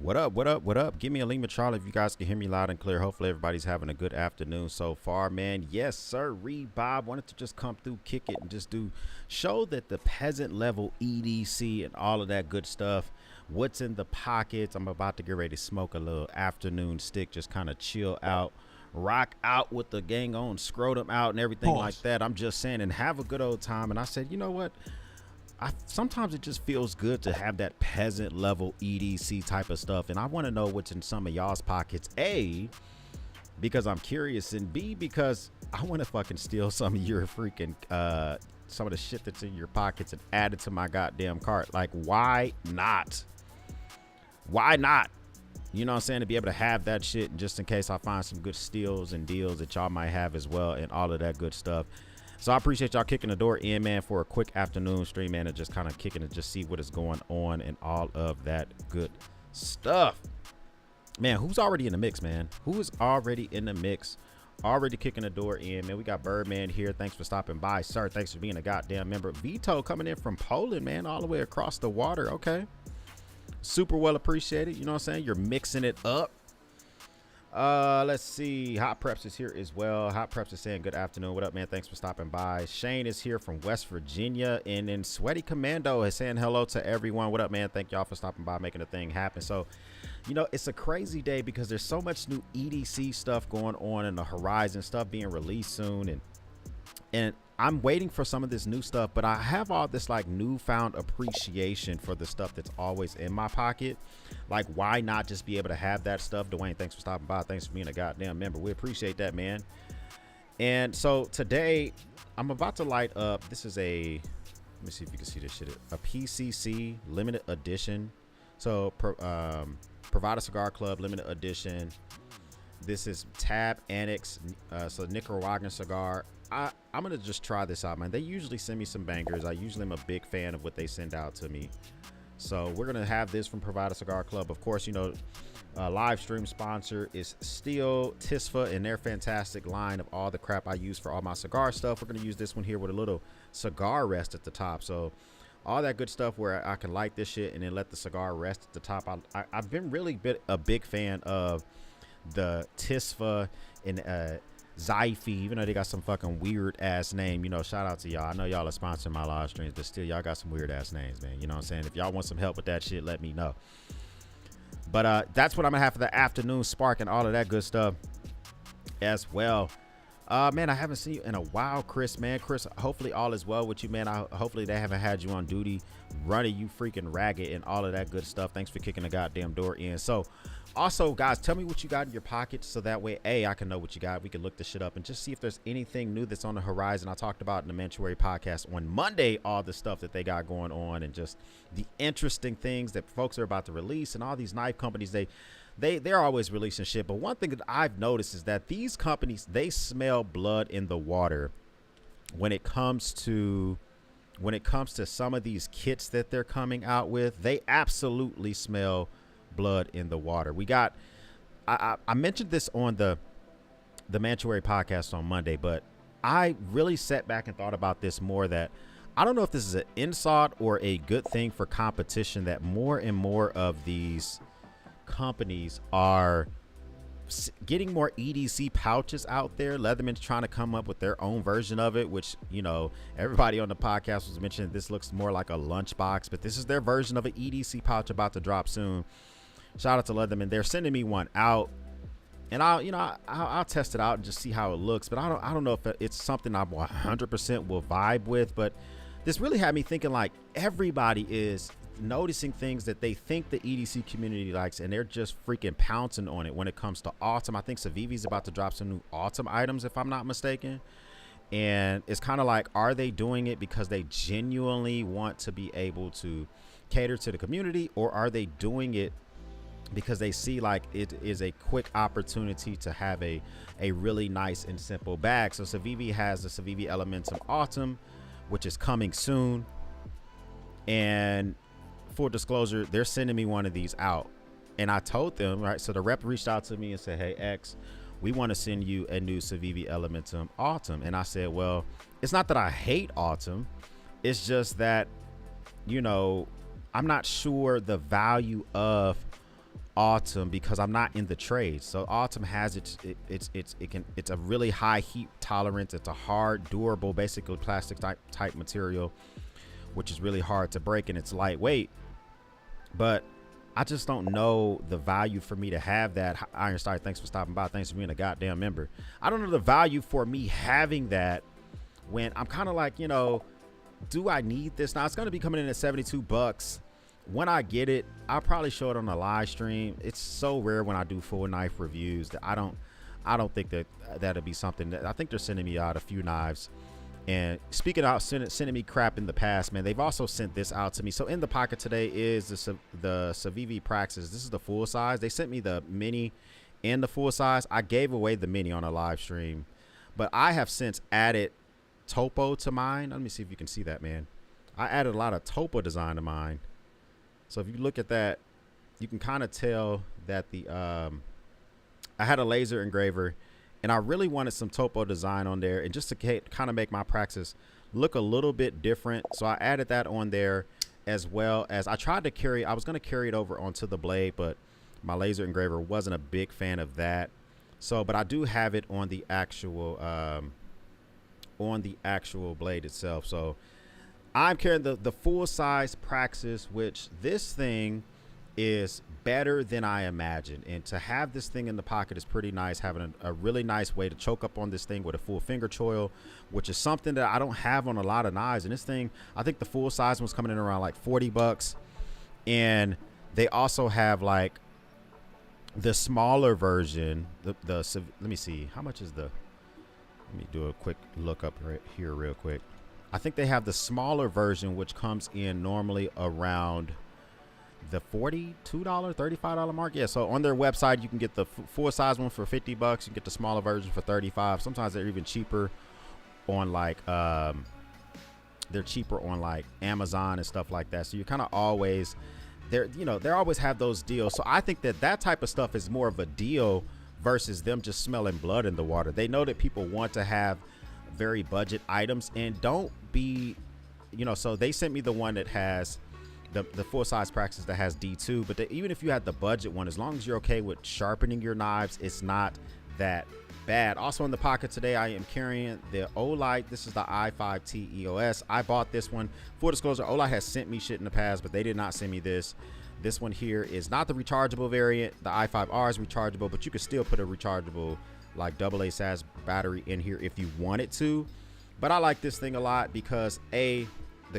What up? What up? What up? Give me a Lima Charlie if you guys can hear me loud and clear. Hopefully everybody's having a good afternoon so far, man. Yes, sir. Bob wanted to just come through, kick it, and just show that the peasant level EDC and all of that good stuff. What's in the pockets? I'm about to get ready to smoke a little afternoon stick, just kind of chill out, rock out with the gang on, scrotum out, and everything like that. I'm just saying, and have a good old time. And I said, you know what? Sometimes it just feels good to have that peasant level EDC type of stuff, and I want to know what's in some of y'all's pockets. A, because I'm curious, and B, because I want to fucking steal some of your freaking some of the shit that's in your pockets and add it to my goddamn cart. Like, why not? Why not? You know what I'm saying? To be able to have that shit, and just in case I find some good steals and deals that y'all might have as well, and all of that good stuff. So I appreciate y'all kicking the door in, man, for a quick afternoon stream, man, and just kind of kicking it, just see what is going on and all of that good stuff. Man, who's already in the mix, man? Who is already in the mix? Already kicking the door in, man. We got Birdman here. Thanks for stopping by, sir. Thanks for being a goddamn member. Vito coming in from Poland, man, all the way across the water. Okay. Super well appreciated. You know what I'm saying? You're mixing it up. Let's see. Hot Preps is here as well. Hot Preps is saying good afternoon. What up, man? Thanks for stopping by. Shane is here from West Virginia, and then Sweaty Commando is saying hello to everyone. What up, man? Thank y'all for stopping by, making the thing happen. So, you know, it's a crazy day because there's so much new EDC stuff going on in the horizon, stuff being released soon, and I'm waiting for some of this new stuff, but I have all this like newfound appreciation for the stuff that's always in my pocket. Like, why not just be able to have that stuff? Dwayne, thanks for stopping by. Thanks for being a goddamn member. We appreciate that, man. And so today I'm about to light up. This is a, let me see if you can see this shit. A PCC limited edition. So Privada Cigar Club limited edition. This is Tab Annex. So Nicaraguan cigar. I'm gonna just try this out, man. They usually send me some bangers. I usually am a big fan of what they send out to me. So we're gonna have this from Privada Cigar Club. Of course, you know, live stream sponsor is still Tisfa and their fantastic line of all the crap I use for all my cigar stuff. We're gonna use this one here with a little cigar rest at the top. So all that good stuff where I can light this shit and then let the cigar rest at the top. I've been really a big fan of the Tisfa and Zyphy, even though they got some fucking weird ass name. You know, shout out to y'all. I know y'all are sponsoring my live streams, but still, y'all got some weird ass names, man. You know what I'm saying? If y'all want some help with that shit, let me know. But that's what I'm gonna have for the afternoon spark and all of that good stuff as well. Man, I haven't seen you in a while, Chris, man. Chris, hopefully all is well with you, man. Hopefully they haven't had you on duty running you freaking ragged and all of that good stuff. Thanks for kicking the goddamn door in. So also, guys, tell me what you got in your pocket so that way, A, I can know what you got. We can look this shit up and just see if there's anything new that's on the horizon. I talked about in the Mantuary podcast on Monday, all the stuff that they got going on and just the interesting things that folks are about to release, and all these knife companies, they're always releasing shit. But one thing that I've noticed is that these companies, they smell blood in the water when it comes to some of these kits that they're coming out with. They absolutely smell blood in the water. We got, I mentioned this on the Mantuary podcast on Monday, but I really sat back and thought about this more, that I don't know if this is an insult or a good thing for competition, that more and more of these companies are getting more EDC pouches out there. Leatherman's trying to come up with their own version of it, which, you know, everybody on the podcast was mentioning this looks more like a lunchbox, but this is their version of an EDC pouch about to drop soon. Shout out to Leatherman. They're sending me one out, and I'll test it out and just see how it looks. But I don't know if it's something I 100% will vibe with. But this really had me thinking, like, everybody is noticing things that they think the EDC community likes, and they're just freaking pouncing on it when it comes to autumn. I think Savivi's about to drop some new autumn items, if I'm not mistaken. And it's kind of like, are they doing it because they genuinely want to be able to cater to the community, or are they doing it because they see like it is a quick opportunity to have a really nice and simple bag? So Savivi has the Savivi Elementum Autumn, which is coming soon. And full disclosure, they're sending me one of these out. And I told them, right, so the rep reached out to me and said, hey, X, we want to send you a new Savivi Elementum Autumn. And I said, well, it's not that I hate autumn. It's just that, you know, I'm not sure the value of Autumn because I'm not in the trade. So Autumn has it's a really high heat tolerance. It's a hard, durable, basically plastic type material, which is really hard to break, and it's lightweight. But I just don't know the value for me to have that. Iron Star, thanks for stopping by. Thanks for being a goddamn member. I don't know the value for me having that when I'm kind of like, you know, do I need this? Now it's going to be coming in at 72 bucks. When I get it, I'll probably show it on a live stream. It's so rare when I do full knife reviews that I don't think that that'll be something that I think they're sending me out a few knives. And speaking out, sending me crap in the past, man, they've also sent this out to me. So in the pocket today is the Civivi Praxis. This is the full size. They sent me the mini and the full size. I gave away the mini on a live stream, but I have since added topo to mine. Let me see if you can see that, man. I added a lot of topo design to mine. So if you look at that, you can kind of tell that the I had a laser engraver, and I really wanted some topo design on there, and just to kind of make my Praxis look a little bit different. So I added that on there, as well as I tried to carry, I was going to carry it over onto the blade, but my laser engraver wasn't a big fan of that. So, but I do have it on the actual blade itself. So I'm carrying the full size Praxis, which this thing is better than I imagined. And to have this thing in the pocket is pretty nice, having a really nice way to choke up on this thing with a full finger choil, which is something that I don't have on a lot of knives. And this thing, I think the full size one's coming in around like 40 bucks. And they also have like the smaller version, let me see, how much is let me do a quick look up right here real quick. I think they have the smaller version, which comes in normally around the $42, $35 mark. Yeah, so on their website you can get the full size one for 50 bucks. You can get the smaller version for 35. Sometimes they're even cheaper on like they're cheaper on like Amazon and stuff like that. So you kind of always they always have those deals. So I think that type of stuff is more of a deal versus them just smelling blood in the water. They know that people want to have very budget items, and don't be, so they sent me the one that has the full size Praxis that has D2, but even if you had the budget one, as long as you're okay with sharpening your knives, it's not that bad. Also in the pocket today, I am carrying the Olight. This is the i5T EOS. I bought this one. Full disclosure, Olight has sent me shit in the past, but they did not send me this. This one here is not the rechargeable variant. The i5R is rechargeable, but you could still put a rechargeable like AA SAS battery in here if you wanted to. But I like this thing a lot because the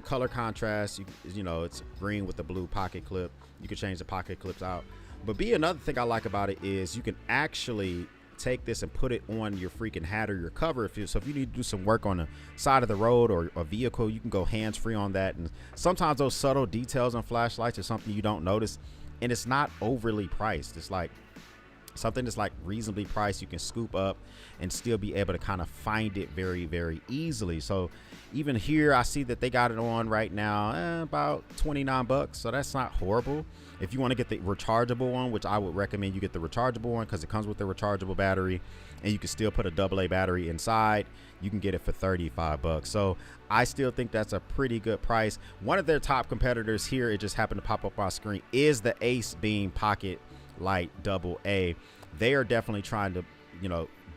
color contrast, it's green with the blue pocket clip. You can change the pocket clips out. But another thing I like about it is you can actually take this and put it on your freaking hat or your cover. If you need to do some work on the side of the road or a vehicle, you can go hands-free on that. And sometimes those subtle details on flashlights are something you don't notice, and it's not overly priced. It's like something that's like reasonably priced. You can scoop up and still be able to kind of find it very, very easily. So even here, I see that they got it on right now about 29 bucks. So that's not horrible. If you want to get the rechargeable one, which I would recommend you get the rechargeable one because it comes with the rechargeable battery, and you can still put a AA battery inside, you can get it for 35 bucks. So I still think that's a pretty good price. One of their top competitors here, it just happened to pop up on screen, is the Ace Beam Pocket Light AA. They are definitely trying to,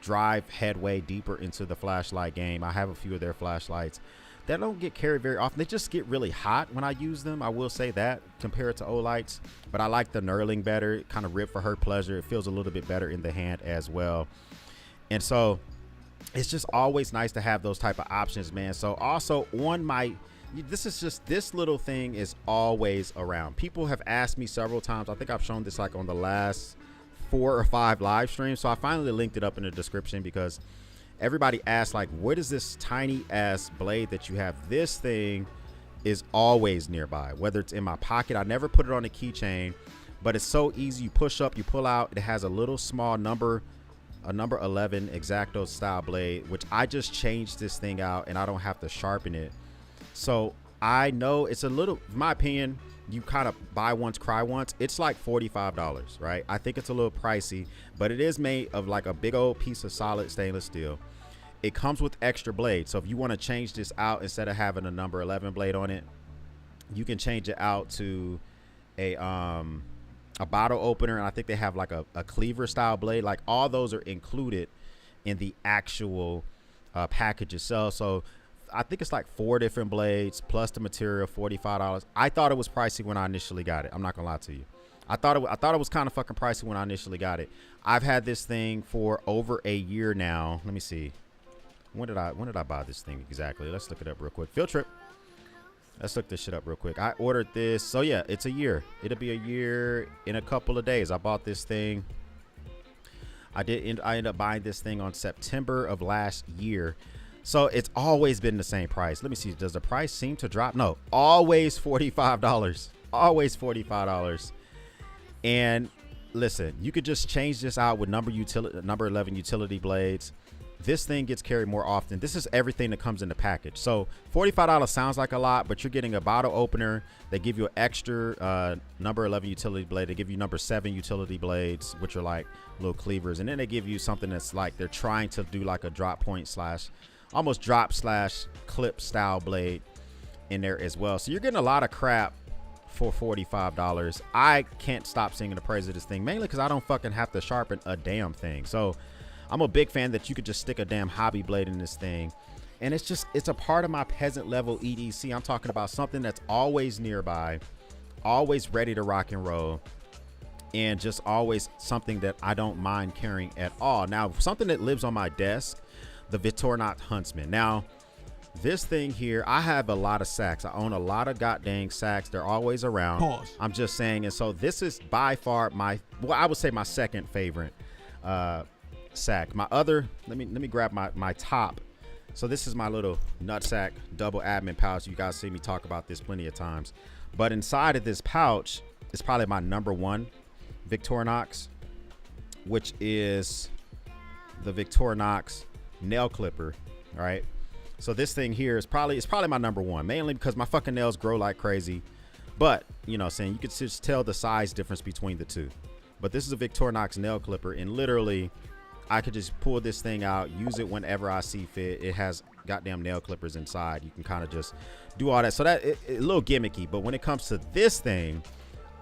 drive headway deeper into the flashlight game. I have a few of their flashlights that don't get carried very often. They just get really hot when I use them. I will say that compared to Olight's, but I like the knurling better. It kind of ripped for her pleasure. It feels a little bit better in the hand as well. And so it's just always nice to have those type of options, man. So also on this little thing is always around. People have asked me several times. I think I've shown this like on the last 4 or 5 live streams. So I finally linked it up in the description because everybody asked, like, what is this tiny ass blade that you have? This thing is always nearby, whether it's in my pocket. I never put it on a keychain, but it's so easy. You push up, you pull out. It has a little small number 11 X-Acto style blade, which I just changed this thing out and I don't have to sharpen it. So I know it's a little, in my opinion, you kind of buy once, cry once. It's like $45, right? I think it's a little pricey, but it is made of like a big old piece of solid stainless steel. It comes with extra blades. So if you want to change this out, instead of having a number 11 blade on it, you can change it out to a a bottle opener, and I think they have like a cleaver style blade. Like all those are included in the actual package itself. So I think it's like 4 different blades plus the material, $45. I thought it was pricey when I initially got it. I'm not gonna lie to you. I thought it was kind of fucking pricey when I initially got it. I've had this thing for over a year now. Let me see. When did I buy this thing exactly? Let's look it up real quick. Field trip. Let's look this shit up real quick. I ordered this. So yeah, it's a year. It'll be a year in a couple of days. I bought this thing. I ended up buying this thing on September of last year. So it's always been the same price. Let me see. Does the price seem to drop? No, always $45. Always $45. And listen, you could just change this out with number 11 utility blades. This thing gets carried more often. This is everything that comes in the package. So $45 sounds like a lot, but you're getting a bottle opener. They give you an extra number 11 utility blade. They give you number 7 utility blades, which are like little cleavers. And then they give you something that's like they're trying to do like a drop point slash almost drop slash clip style blade in there as well. So you're getting a lot of crap for $45. I can't stop singing the praise of this thing, mainly because I don't fucking have to sharpen a damn thing. So I'm a big fan that you could just stick a damn hobby blade in this thing. And it's a part of my peasant level EDC. I'm talking about something that's always nearby, always ready to rock and roll, and just always something that I don't mind carrying at all. Now, something that lives on my desk, the Victorinox Huntsman. Now, this thing here, I have a lot of sacks. I own a lot of goddamn sacks. They're always around. Pause. I'm just saying. And so this is by far I would say my second favorite sack. My other, let me grab my top. So this is my little nutsack double admin pouch. You guys see me talk about this plenty of times. But inside of this pouch is probably my number 1 Victorinox, which is the Victorinox nail clipper. All right. So this thing here is probably my number 1, mainly because my fucking nails grow like crazy. But you know what I'm saying, you could just tell the size difference between the two. But this is a Victorinox nail clipper, and literally I could just pull this thing out, use it whenever I see fit. It has goddamn nail clippers inside. You can kind of just do all that. So that it's a little gimmicky, but when it comes to this thing,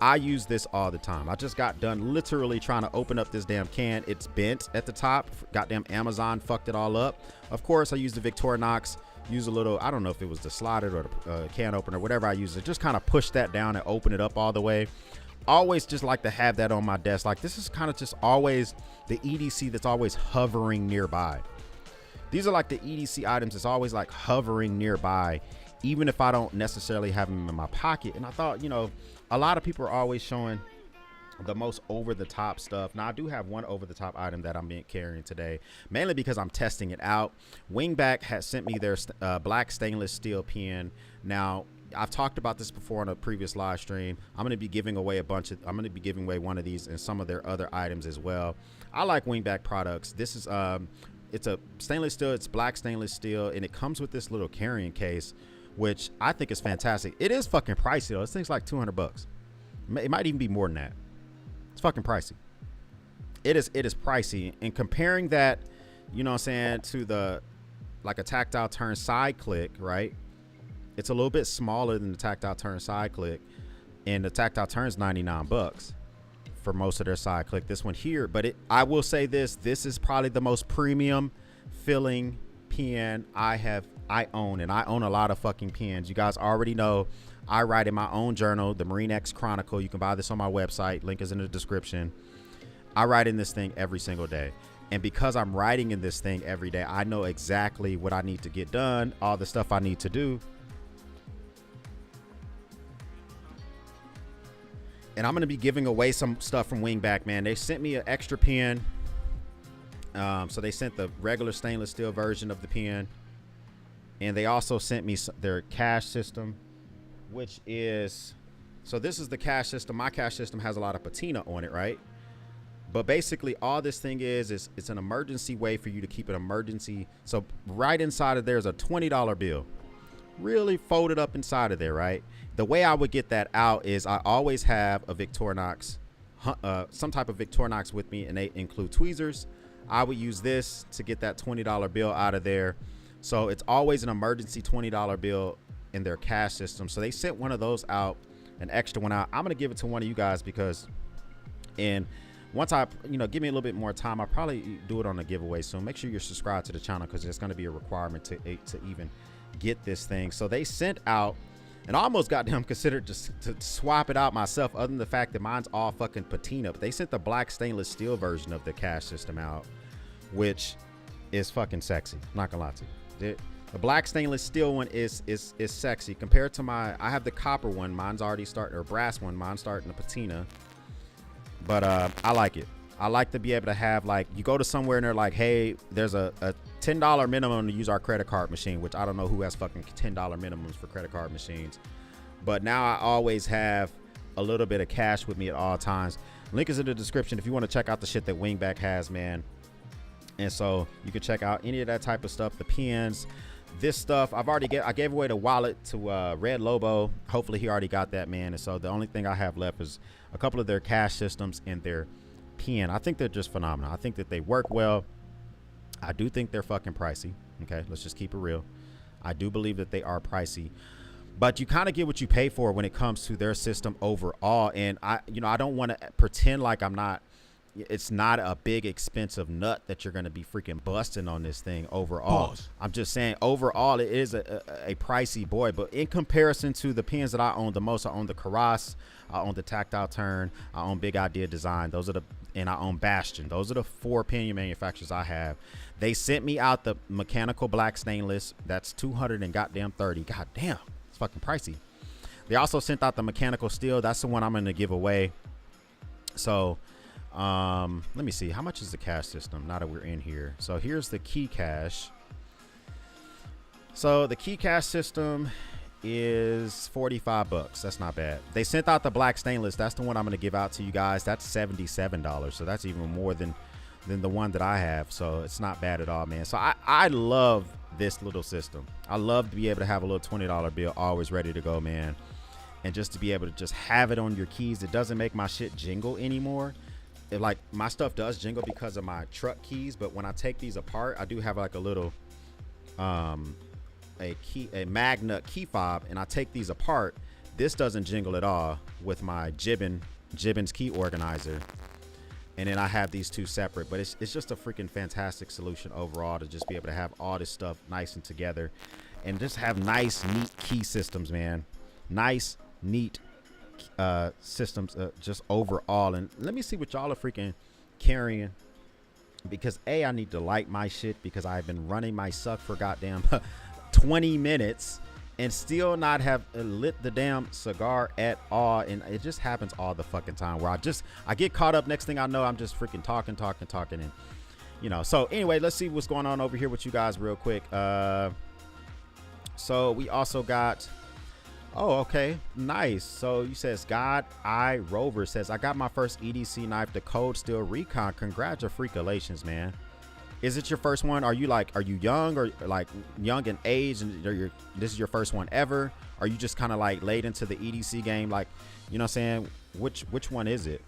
I use this all the time. I just got done literally trying to open up this damn can. It's bent at the top. Goddamn Amazon fucked it all up. Of course, I used the Victorinox. Use a little, I don't know if it was the slider or the can opener, whatever I use. It just kind of push that down and open it up all the way. Always just like to have that on my desk. Like this is kind of just always the EDC that's always hovering nearby. These are like the EDC items that's always like hovering nearby, even if I don't necessarily have them in my pocket. And I thought, you know, a lot of people are always showing the most over-the-top stuff. Now, I do have one over-the-top item that I'm carrying today, mainly because I'm testing it out. Wingback has sent me their black stainless steel pen. Now, I've talked about this before on a previous live stream. I'm going to be giving away one of these and some of their other items as well. I like Wingback products. This is it's a stainless steel. It's black stainless steel, and it comes with this little carrying case, which I think is fantastic. It is fucking pricey though. This thing's like $200. It might even be more than that. It's fucking pricey. It is pricey. And comparing that, you know what I'm saying, to the like a tactile turn side click, right? It's a little bit smaller than the tactile turn side click, and the tactile turn is $99 for most of their side click. This one here, but I will say this is probably the most premium filling pen I own, and I own a lot of fucking pens. You guys already know I write in my own journal, the Marine X Chronicle. You can buy this on my website. Link is in the description. I write in this thing every single day. And because I'm writing in this thing every day, I know exactly what I need to get done, all the stuff I need to do. And I'm going to be giving away some stuff from Wingback, man. They sent me an extra pen. So they sent the regular stainless steel version of the pen. And they also sent me their cash system, which is, so this is the cash system. My cash system has a lot of patina on it, right? But basically all this thing is it's an emergency way for you to keep an emergency. So right inside of there is a $20 bill, really folded up inside of there, right? The way I would get that out is I always have a Victorinox, some type of Victorinox with me, and they include tweezers. I would use this to get that $20 bill out of there. So it's always an emergency $20 bill in their cash system. So they sent one of those out, an extra one out. I'm going to give it to one of you guys because And once I, you know, give me a little bit more time, I'll probably do it on a giveaway soon. Make sure you're subscribed to the channel because there's going to be a requirement to even get this thing. So they sent out, and I almost got them considered just to swap it out myself, other than the fact that mine's all fucking patina. But they sent the black stainless steel version of the cash system out, which is fucking sexy. Not gonna lie to you. The black stainless steel one is sexy compared to my. I have the copper one. Mine's already starting, or brass one. Mine's starting the patina. But I like it. I like to be able to have, like, you go to somewhere and they're like, hey, there's a $10 minimum to use our credit card machine, which I don't know who has fucking $10 minimums for credit card machines. But now I always have a little bit of cash with me at all times. Link is in the description if you want to check out the shit that Wingback has, man. And so you can check out any of that type of stuff, the pens, this stuff. I gave away the wallet to Red Lobo. Hopefully he already got that, man. And so the only thing I have left is a couple of their cash systems and their pen. I think they're just phenomenal. I think that they work well. I do think they're fucking pricey. Okay, let's just keep it real. I do believe that they are pricey, but you kind of get what you pay for when it comes to their system overall. And I don't want to pretend like it's not a big expensive nut that you're going to be freaking busting on this thing overall. Pause. I'm just saying overall it is a pricey boy, but in comparison to the pens that I own the most, I own the Karas, I own the Tactile Turn, I own Big Idea Design, and I own Bastion. Those are the 4 pen manufacturers I have. They sent me out the mechanical black stainless. That's $230. God damn, it's fucking pricey. They also sent out the mechanical steel. That's the one I'm going to give away. So let me see, how much is the cash system now that we're in here? So here's the key cash. So the key cash system is $45. That's not bad. They sent out the black stainless. That's the one I'm going to give out to you guys. That's $77. So that's even more than the one that I have. So it's not bad at all, man. So I love this little system. I love to be able to have a little $20 bill always ready to go, man. And just to be able to just have it on your keys. It doesn't make my shit jingle anymore. Like, my stuff does jingle because of my truck keys, but when I take these apart, I do have like a little a magnet key fob, and I take these apart. This doesn't jingle at all with my Gibbons key organizer, and then I have these two separate. But it's just a freaking fantastic solution overall to just be able to have all this stuff nice and together, and just have nice, neat key systems, man. Nice, neat systems just overall. And let me see what y'all are freaking carrying, because I need to light my shit, because I've been running my suck for goddamn 20 minutes and still not have lit the damn cigar at all. And it just happens all the fucking time where I get caught up. Next thing I know, I'm just freaking talking, and you know. So anyway, let's see what's going on over here with you guys real quick. So we also got, oh, okay, nice. So you says God Eye Rover says, I got my first EDC knife, the Cold Steel Recon. Congratulations, man. Is it your first one? Are you young, or like young in age, and this is your first one ever? Are you just kind of like late into the EDC game? Like, you know what I'm saying? Which one is it?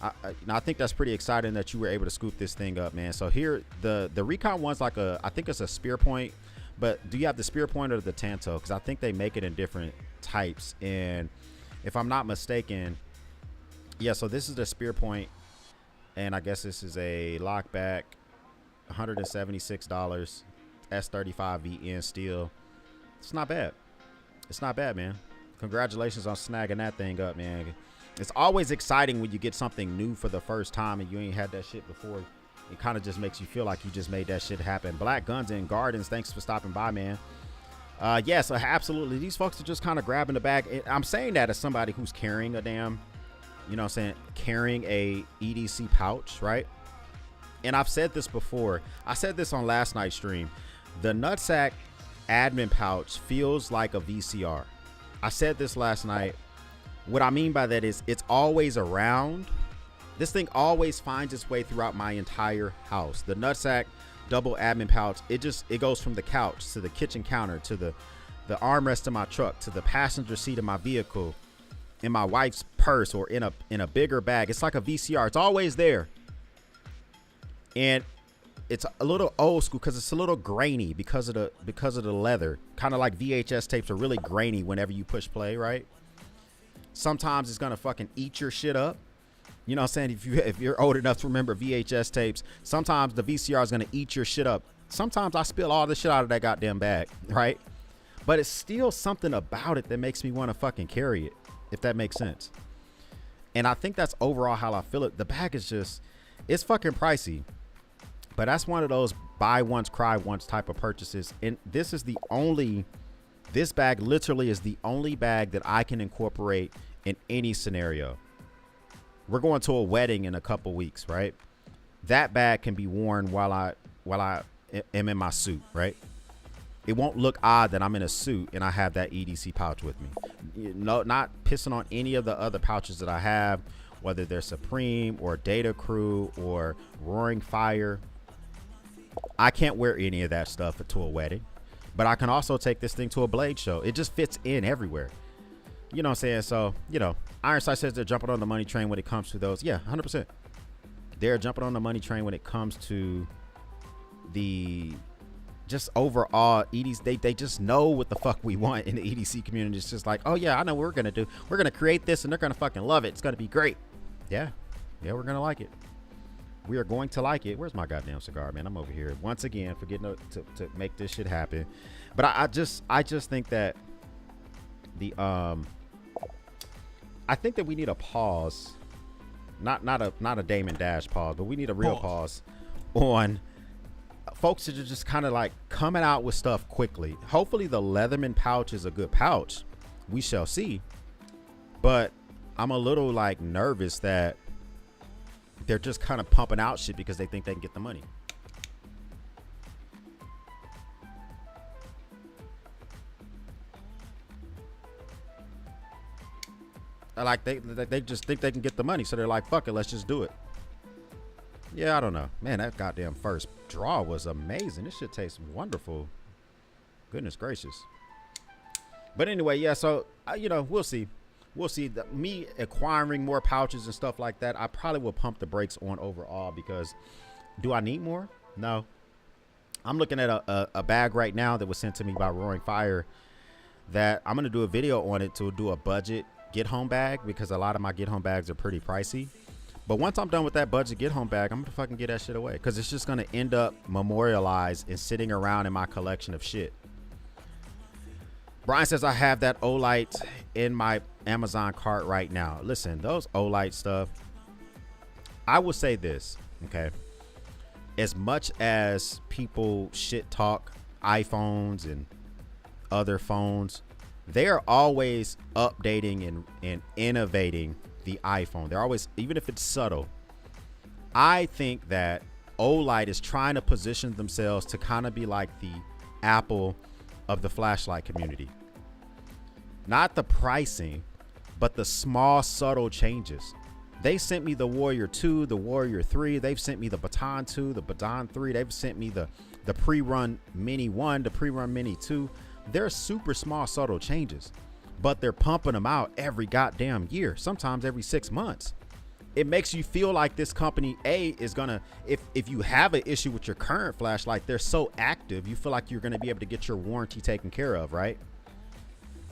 I think that's pretty exciting that you were able to scoop this thing up, man. So here, the Recon one's like I think it's a spear point, but do you have the spear point or the Tanto? Because I think they make it in different types. And if I'm not mistaken, yeah, so this is the spear point, and I guess this is a lockback, $176, S35 VN steel. It's not bad. It's not bad, man. Congratulations on snagging that thing up, man. It's always exciting when you get something new for the first time and you ain't had that shit before. It kind of just makes you feel like you just made that shit happen. Black Guns and Gardens, thanks for stopping by, man. Yeah, so absolutely, these folks are just kind of grabbing the bag. I'm saying that as somebody who's carrying a damn, you know what I'm saying, carrying a EDC pouch, right? And I've said this before. I said this on last night's stream. The Nutsack admin pouch feels like a VCR. I said this last night. What I mean by that is it's always around. This thing always finds its way throughout my entire house. The Nutsack double admin pouch, it goes from the couch to the kitchen counter to the armrest of my truck to the passenger seat of my vehicle, in my wife's purse, or in a bigger bag. It's like a VCR. It's always there. And it's a little old school because it's a little grainy because of the leather. Kind of like VHS tapes are really grainy whenever you push play, right? Sometimes it's gonna fucking eat your shit up. You know what I'm saying? If you're old enough to remember VHS tapes, sometimes the VCR is gonna eat your shit up. Sometimes I spill all the shit out of that goddamn bag, right? But it's still something about it that makes me want to fucking carry it, if that makes sense. And I think that's overall how I feel it. The bag is just, it's fucking pricey. But that's one of those buy once, cry once type of purchases. And this is this bag literally is the only bag that I can incorporate in any scenario. We're going to a wedding in a couple weeks, right? That bag can be worn while I am in my suit, right? It won't look odd that I'm in a suit and I have that EDC pouch with me. You know, not pissing on any of the other pouches that I have, whether they're Supreme or Data Crew or Roaring Fire. I can't wear any of that stuff to a wedding, but I can also take this thing to a Blade show. It just fits in everywhere. You know what I'm saying? So, you know, Ironside says they're jumping on the money train when it comes to those. Yeah, 100%. They're jumping on the money train when it comes to the just overall EDC. They just know what the fuck we want in the EDC community. It's just like, oh yeah, I know what we're gonna do. We're gonna create this and they're gonna fucking love it. It's gonna be great. Yeah, we're gonna like it. We are going to like it. Where's my goddamn cigar, man? I'm over here once again forgetting to make this shit happen. But I just think that the I think that we need a pause, not a Damon Dash pause, but we need a real pause on folks that are just kind of like coming out with stuff quickly. Hopefully the Leatherman pouch is a good pouch. We shall see. But I'm a little like nervous that they're just kind of pumping out shit because they think they can get the money. Like they just think they can get the money, so they're like, fuck it, let's just do it. Yeah, I don't know, man. That goddamn first draw was amazing. This shit tastes wonderful. Goodness gracious. But anyway, yeah. So you know, we'll see. Me acquiring more pouches and stuff like that, I probably will pump the brakes on overall, because do I need more? No. I'm looking at a bag right now that was sent to me by Roaring Fire that I'm gonna do a video on it to do a budget get home bag, because a lot of my get home bags are pretty pricey. But once I'm done with that budget get home bag, I'm gonna fucking get that shit away, because it's just gonna end up memorialized and sitting around in my collection of shit. Brian says I have that Olight in my Amazon cart right now. Listen, those Olight stuff, I will say this, okay? As much as people shit talk iPhones and other phones, they are always updating and innovating the iPhone. They're always, even if it's subtle. I think that Olight is trying to position themselves to kind of be like the Apple of the flashlight community. Not the pricing, but the small subtle changes. They sent me the Warrior 2, the Warrior 3. They've sent me the Baton 2, the Baton 3. They've sent me the pre-run Mini 1, the pre-run Mini 2. They're super small subtle changes, but they're pumping them out every goddamn year, sometimes every 6 months. It makes you feel like this company is gonna, if you have an issue with your current flashlight, they're so active, you feel like you're gonna be able to get your warranty taken care of, right?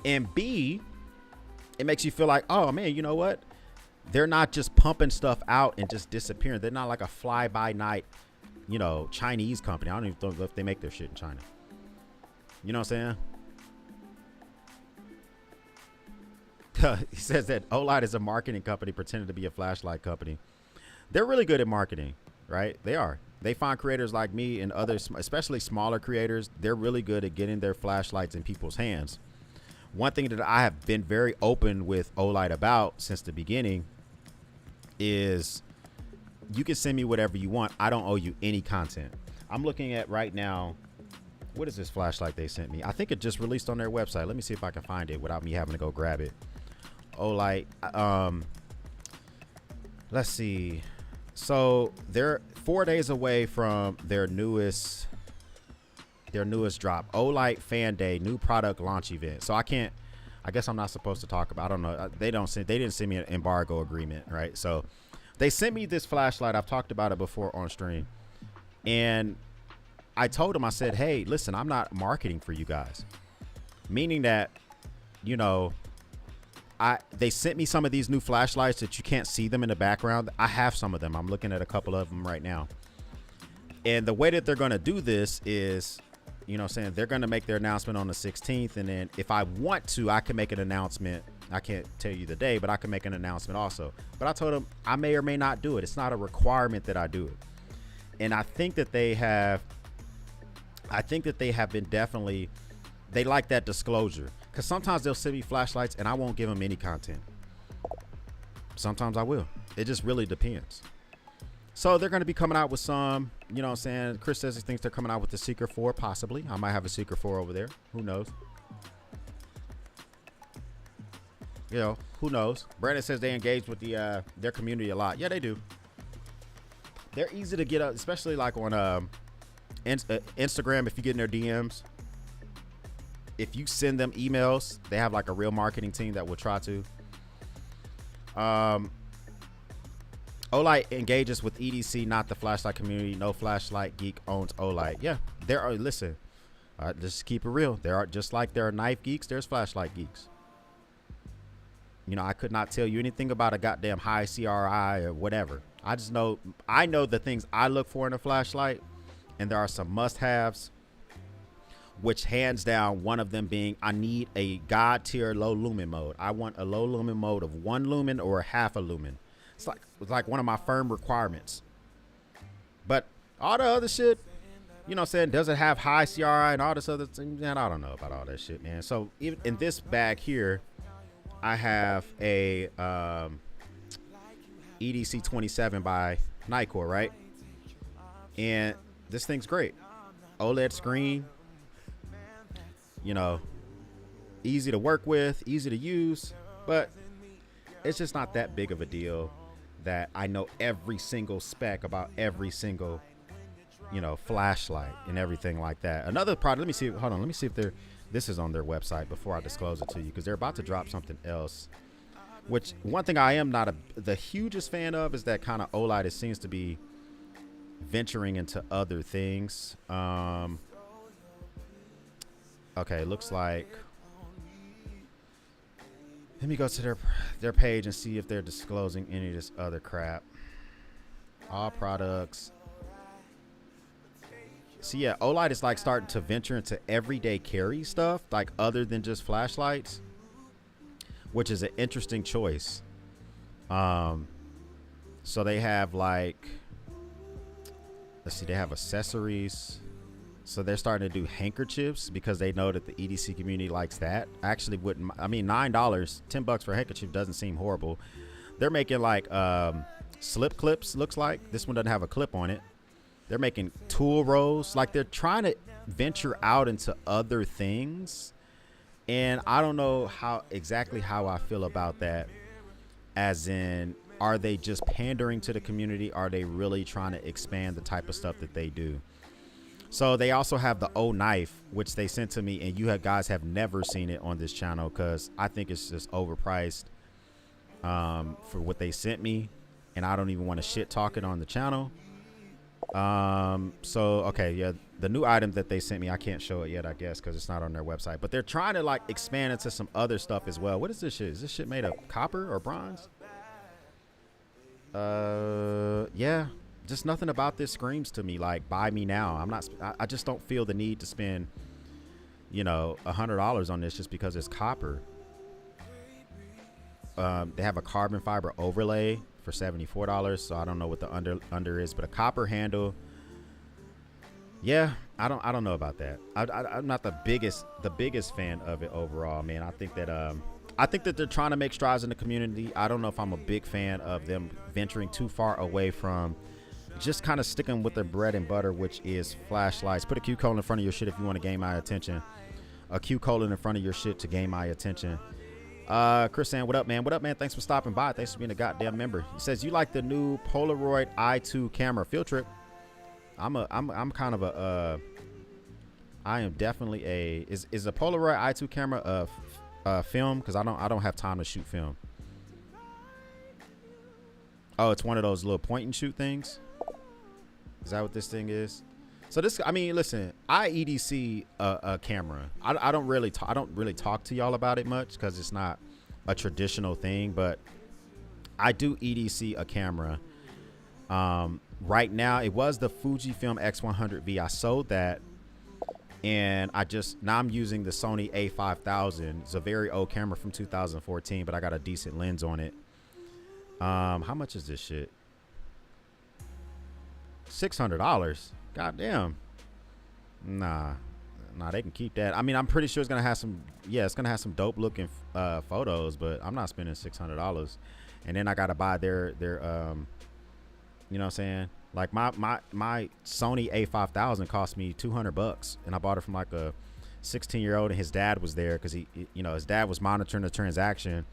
And B, it makes you feel like, oh man, you know what? They're not just pumping stuff out and just disappearing. They're not like a fly-by-night, you know, Chinese company. I don't even know if they make their shit in China. You know what I'm saying? He says that Olight is a marketing company pretending to be a flashlight company. They're really good at marketing, right? They are. They find creators like me and others, especially smaller creators. They're really good at getting their flashlights in people's hands. One thing that I have been very open with Olight about since the beginning is you can send me whatever you want. I don't owe you any content. I'm looking at right now, what is this flashlight they sent me? I think it just released on their website. Let me see if I can find it without me having to go grab it. Olight. Let's see. So they're 4 days away from their newest drop. Olight Fan Day, new product launch event. So I guess I'm not supposed to talk about, I don't know. They didn't send me an embargo agreement, right? So they sent me this flashlight. I've talked about it before on stream. And I told them, I said, hey, listen, I'm not marketing for you guys. Meaning that, you know, They sent me some of these new flashlights that you can't see them in the background. I have some of them. I'm looking at a couple of them right now. And the way that they're going to do this is, you know what I'm saying, they're going to make their announcement on the 16th. And then if I want to, I can make an announcement. I can't tell you the day, but I can make an announcement also. But I told them I may or may not do it. It's not a requirement that I do it. And I think that they have been definitely, they like that disclosure. Because sometimes they'll send me flashlights and I won't give them any content. Sometimes I will. It just really depends. So they're going to be coming out with some, you know what I'm saying? Chris says he thinks they're coming out with the Seeker 4, possibly. I might have a Seeker 4 over there. Who knows? You know, who knows? Brandon says they engage with the their community a lot. Yeah, they do. They're easy to get up, especially like on Instagram. If you get in their DMs, if you send them emails, they have like a real marketing team that will try to. Olight engages with EDC, not the flashlight community. No flashlight geek owns Olight. Yeah, there are. Listen, just keep it real. There are, just like there are knife geeks, there's flashlight geeks. You know, I could not tell you anything about a goddamn high CRI or whatever. I just know, I know the things I look for in a flashlight, and there are some must-haves, which hands down, one of them being, I need a god tier low lumen mode. I want a low lumen mode of 1 lumen or half a lumen. It's like one of my firm requirements. But all the other shit, you know what I'm saying, does it have high CRI and all this other thing? Man, I don't know about all that shit, man. So even in this bag here, I have a EDC 27 by Nitecore, right? And this thing's great. OLED screen, you know, easy to work with, easy to use, but it's just not that big of a deal that I know every single spec about every single, you know, flashlight and everything like that. Another product, let me see, hold on, let me see if this is on their website before I disclose it to you, because they're about to drop something else, which one thing I am not the hugest fan of is that kind of Olight. It seems to be venturing into other things. Okay, looks like, let me go to their page and see if they're disclosing any of this other crap. All products. So yeah, Olight is like starting to venture into everyday carry stuff, like other than just flashlights, which is an interesting choice. So they have like, let's see, they have accessories. So they're starting to do handkerchiefs because they know that the EDC community likes that. I actually wouldn't, I mean, $9, $10 for a handkerchief doesn't seem horrible. They're making like slip clips, looks like. This one doesn't have a clip on it. They're making tool rolls. Like they're trying to venture out into other things. And I don't know exactly how I feel about that. As in, are they just pandering to the community? Are they really trying to expand the type of stuff that they do? So they also have the O knife, which they sent to me, and you guys have never seen it on this channel because I think it's just overpriced for what they sent me, and I don't even want to shit talk it on the channel. So okay, yeah, the new item that they sent me, I can't show it yet, I guess, because it's not on their website. But they're trying to like expand into some other stuff as well. What is this shit? Is this shit made of copper or bronze? Yeah. Just nothing about this screams to me like buy me now. I just don't feel the need to spend, you know, $100 on this just because it's copper. They have a carbon fiber overlay for $74, so I don't know what the under is, but a copper handle. Yeah, I don't know about that. I'm not the biggest fan of it overall, man. I think that they're trying to make strides in the community. I don't know if I'm a big fan of them venturing too far away from just kind of sticking with their bread and butter, which is flashlights. Put a Q colon in front of your shit if you want to gain my attention. A Q colon in front of your shit to gain my attention. Chris saying, what up, man? What up, man? Thanks for stopping by. Thanks for being a goddamn member. He says, you like the new Polaroid i2 camera? Field trip. I'm kind of a, I am definitely a, is a Polaroid i2 camera a film? Cause I don't have time to shoot film. Oh, it's one of those little point and shoot things. Is that what this thing is? So this, I mean, listen, I EDC a camera. I don't really talk to y'all about it much because it's not a traditional thing, but I do EDC a camera. Right now, it was the Fujifilm X100V. I sold that, and now I'm using the Sony A5000. It's a very old camera from 2014, but I got a decent lens on it. How much is this shit? $600. Goddamn. Nah, they can keep that. I mean, I'm pretty sure it's gonna have some. Yeah, it's gonna have some dope looking photos, but I'm not spending $600. And then I gotta buy their you know what I'm saying? Like my Sony A5000 cost me $200, and I bought it from like a 16-year-old, and his dad was there because his dad was monitoring the transaction,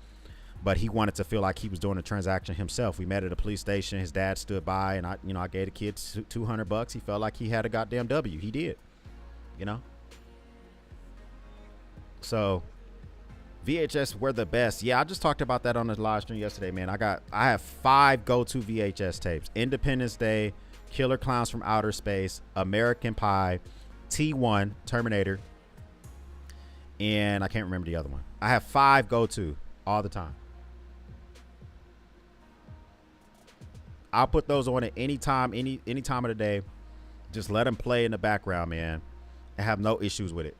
but he wanted to feel like he was doing the transaction himself. We met at a police station. His dad stood by, and I gave the kid $200. He felt like he had a goddamn W. He did, So VHS were the best. Yeah, I just talked about that on the live stream yesterday, man. I have 5 go-to VHS tapes: Independence Day, Killer Clowns from Outer Space, American Pie, T1, Terminator, and I can't remember the other one. I have 5 go-to all the time. I'll put those on at any time, any time of the day. Just let them play in the background, man. I have no issues with it.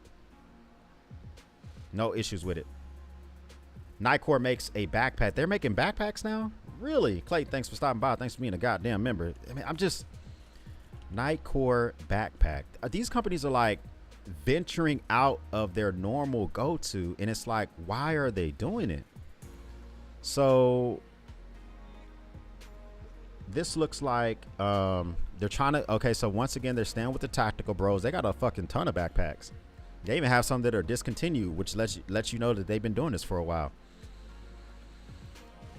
No issues with it. Nitecore makes a backpack. They're making backpacks now? Really? Clay, thanks for stopping by. Thanks for being a goddamn member. I mean, Nitecore backpack. These companies are like venturing out of their normal go-to, and it's like, why are they doing it? So this looks like they're trying to, okay, so once again, they're staying with the tactical bros. They got a fucking ton of backpacks. They even have some that are discontinued, which lets you know that they've been doing this for a while.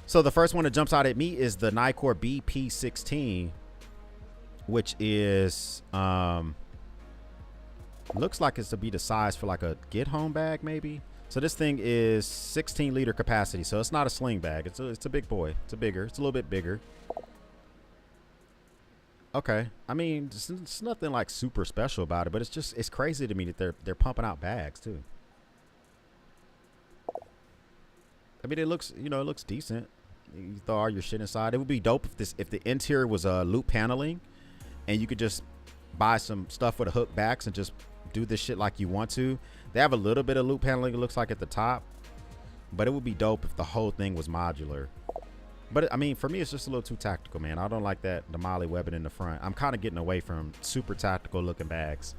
So the first one that jumps out at me is the Nitecore BP16, which is looks like it's to be the size for like a get home bag maybe. So this thing is 16-liter capacity, so it's not a sling bag. It's a big boy. It's a little bit bigger. Okay, I mean, it's nothing like super special about it, but it's crazy to me that they're pumping out bags too. I mean, it looks decent. You throw all your shit inside. It would be dope if the interior was loop paneling, and you could just buy some stuff with a hook backs and just do this shit like you want to. They have a little bit of loop paneling, it looks like, at the top, but it would be dope if the whole thing was modular. But I mean, for me, it's just a little too tactical, man. I don't like the Molly webbing in the front. I'm kind of getting away from super tactical looking bags.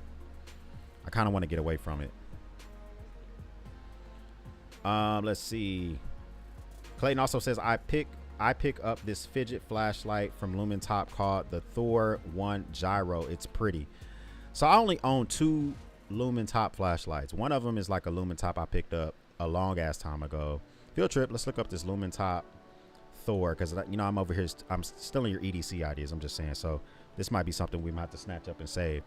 I kind of want to get away from it. Let's see. Clayton also says, I pick up this fidget flashlight from Lumen Top called the Thor 1 Gyro. It's pretty. So I only own 2 Lumen Top flashlights. One of them is like a Lumen Top I picked up a long ass time ago. Field trip. Let's look up this Lumen Top Thor, because I'm over here. I'm stealing your EDC ideas. I'm just saying. So this might be something we might have to snatch up and save.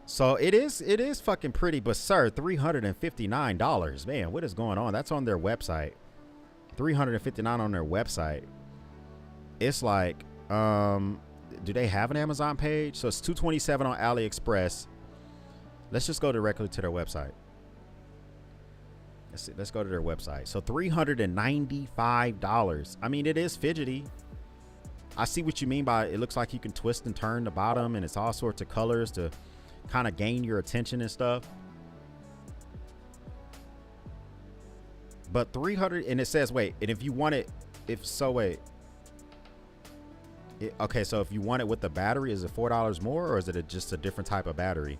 So it is fucking pretty, but sir, $359. Man, what is going on? That's on their website. $359 on their website. It's like, do they have an Amazon page? So it's $227 on AliExpress. Let's just go directly to their website. Let's go to their website. So $395. I mean, it is fidgety. I see what you mean by it. Looks like you can twist and turn the bottom, and it's all sorts of colors to kind of gain your attention and stuff. But 300, and it says, wait, and if you want it, okay, so if you want it with the battery, is it $4 more, or is it just a different type of battery?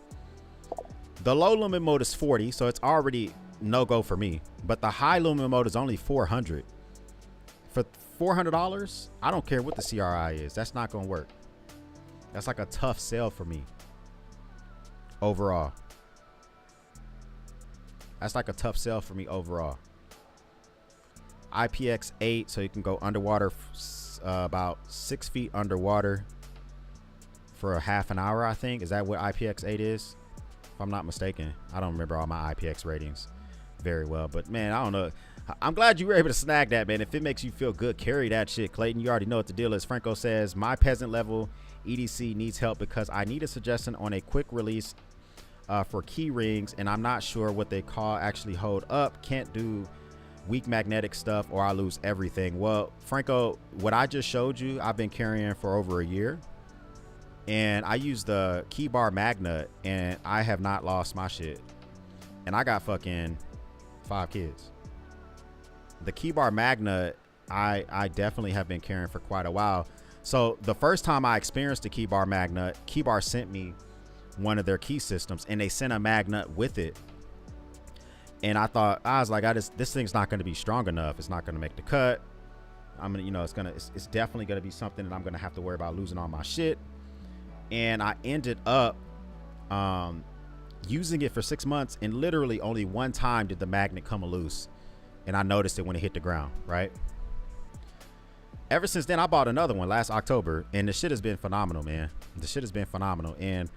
The low lumen mode is 40, so it's already no go for me. But the high lumen mode is only 400. For $400, I don't care what the CRI is. That's not gonna work. That's like a tough sell for me overall. That's like a tough sell for me overall. IPX8, so you can go underwater about 6 feet underwater for a half an hour, I think. Is that what IPX8 is? If I'm not mistaken. I don't remember all my IPX ratings very well, but man, I don't know. I'm glad you were able to snag that, man. If it makes you feel good, carry that shit, Clayton. You already know what the deal is. Franco says, my peasant level EDC needs help because I need a suggestion on a quick release for key rings, and I'm not sure what they call actually hold up. Can't do weak magnetic stuff, or I lose everything. Well, Franco, what I just showed you, I've been carrying for over a year, and I use the key bar magnet, and I have not lost my shit. And I got fucking 5 kids. The key bar magnet, I definitely have been carrying for quite a while. So the first time I experienced the key bar magnet, Key Bar sent me one of their key systems, and they sent a magnet with it. And I thought, I was like, this thing's not going to be strong enough. It's not going to make the cut. I'm gonna, you know, it's definitely going to be something that I'm going to have to worry about losing all my shit. And I ended up using it for 6 months, and literally only one time did the magnet come loose, and I noticed it when it hit the ground, right? Ever since then, I bought another one last October, and the shit has been phenomenal, man. The shit has been phenomenal. And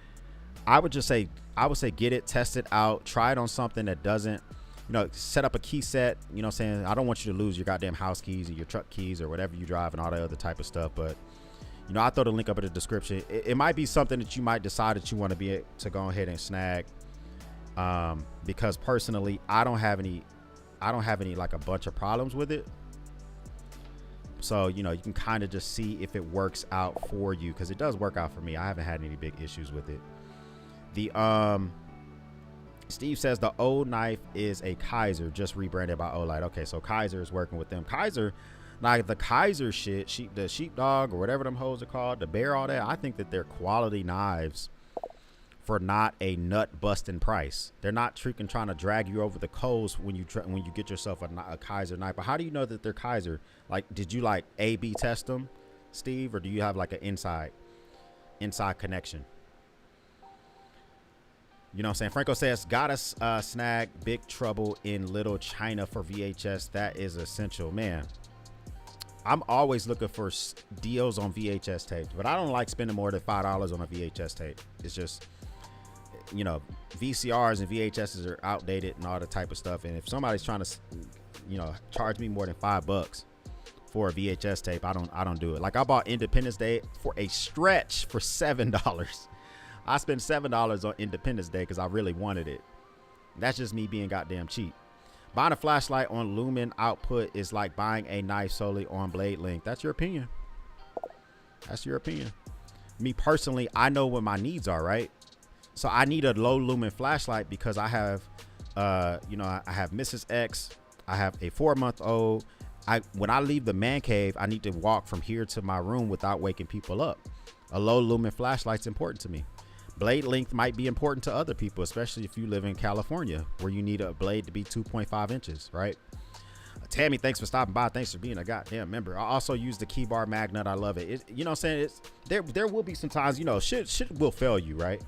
I would say get it, test it out, try it on something that doesn't, you know, set up a key set. You know what I'm saying? I don't want you to lose your goddamn house keys or your truck keys or whatever you drive and all that other type of stuff. But, you know, I'll throw the link up in the description. It might be something that you might decide that you want to be able to go ahead and snag. Because personally, I don't have any like a bunch of problems with it. So, you know, you can kind of just see if it works out for you, because it does work out for me. I haven't had any big issues with it. The Steve says the old knife is a Kaiser, just rebranded by Olight. Okay, so Kaiser is working with them. Kaiser, like the Kaiser shit, the sheepdog or whatever them hoes are called, the bear, all that. I think that they're quality knives for not a nut busting price. They're not freaking trying to drag you over the coals when you get yourself a Kaiser knife. But how do you know that they're Kaiser? Like, did you like A/B test them, Steve, or do you have like an inside connection? You know what I'm saying? Franco says, gotta snag Big Trouble in Little China for VHS. That is essential, man. I'm always looking for deals on VHS tapes, but I don't like spending more than $5 on a VHS tape. It's just, you know, VCRs and VHSs are outdated and all the type of stuff. And if somebody's trying to, you know, charge me more than $5 for a VHS tape, I don't do it. Like, I bought Independence Day for a stretch for $7. I spent $7 on Independence Day because I really wanted it. That's just me being goddamn cheap. Buying a flashlight on lumen output is like buying a knife solely on blade length. That's your opinion. That's your opinion. Me personally, I know what my needs are, right? So I need a low lumen flashlight because I have, you know, I have Mrs. X. I have a 4-month-old. When I leave the man cave, I need to walk from here to my room without waking people up. A low lumen flashlight's important to me. Blade length might be important to other people, especially if you live in California where you need a blade to be 2.5 inches, right? Tammy, thanks for stopping by. Thanks for being a goddamn member. I also use the key bar magnet. I love it. You know what I'm saying? There will be some times, you know, shit will fail you, right?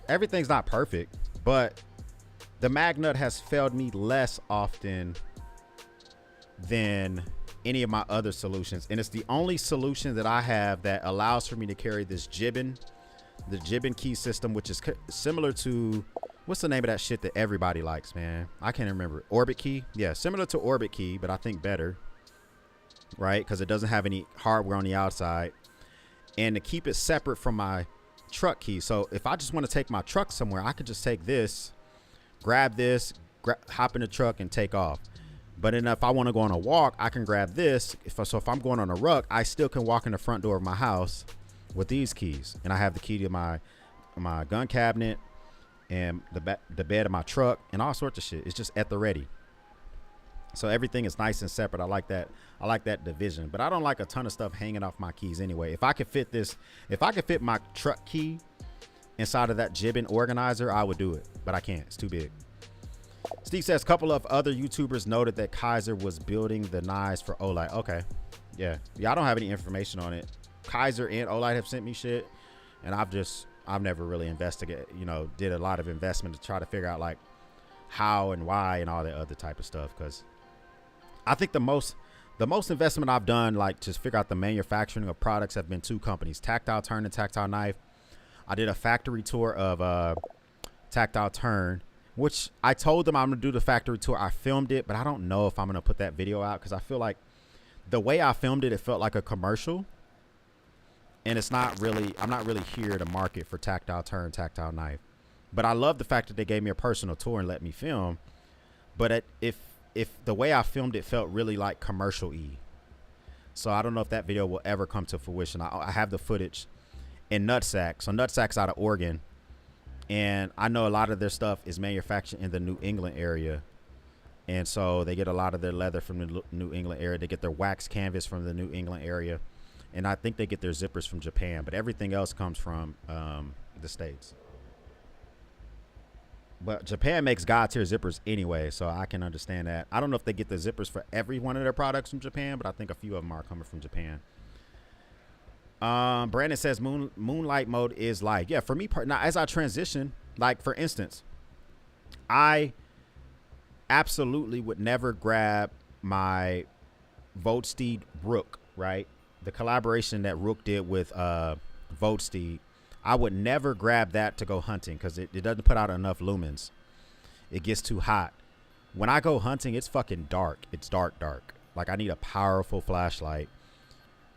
Everything's not perfect, but the magnet has failed me less often than any of my other solutions, and it's the only solution that I have that allows for me to carry this the jibbin key system, which is similar to, what's the name of that shit that everybody likes, man? I can't remember. Orbit key? Yeah, similar to Orbit key, but I think better, right? Because it doesn't have any hardware on the outside, and to keep it separate from my truck key. So if I just want to take my truck somewhere, I could just take this, grab this, hop in the truck and take off. But then if I want to go on a walk, I can grab this. So if I'm going on a ruck, I still can walk in the front door of my house with these keys. And I have the key to my gun cabinet and the bed of my truck and all sorts of shit. It's just at the ready. So everything is nice and separate. I like that. I like that division. But I don't like a ton of stuff hanging off my keys anyway. If I could fit my truck key inside of that jibbin organizer, I would do it. But I can't. It's too big. Steve says, a couple of other YouTubers noted that Kaiser was building the knives for Olight. Okay. Yeah, I don't have any information on it. Kaiser and Olight have sent me shit, and I've never really investigated, you know, did a lot of investment to try to figure out like how and why and all that other type of stuff. Because I think the most investment I've done, like, to figure out the manufacturing of products, have been 2 companies, Tactile Turn and Tactile Knife. I did a factory tour of Tactile Turn, which I told them I'm going to do the factory tour. I filmed it, but I don't know if I'm going to put that video out because I feel like the way I filmed it, it felt like a commercial. And I'm not really here to market for Tactile Turn, Tactile Knife. But I love the fact that they gave me a personal tour and let me film. But if the way I filmed it felt really like commercial-y. So I don't know if that video will ever come to fruition. I have the footage in Nutsack. So Nutsack's out of Oregon. And I know a lot of their stuff is manufactured in the New England area. And so they get a lot of their leather from the New England area. They get their wax canvas from the New England area. And I think they get their zippers from Japan. But everything else comes from the States. But Japan makes God tier zippers anyway, so I can understand that. I don't know if they get the zippers for every one of their products from Japan, but I think a few of them are coming from Japan. Brandon says moonlight mode is life. Yeah, for me, now as I transition, like for instance, I absolutely would never grab my Vodsteed Rook, right? The collaboration that Rook did with Vodsteed. I would never grab that to go hunting because it doesn't put out enough lumens. It gets too hot. When I go hunting, it's fucking dark. It's dark. Like I need a powerful flashlight.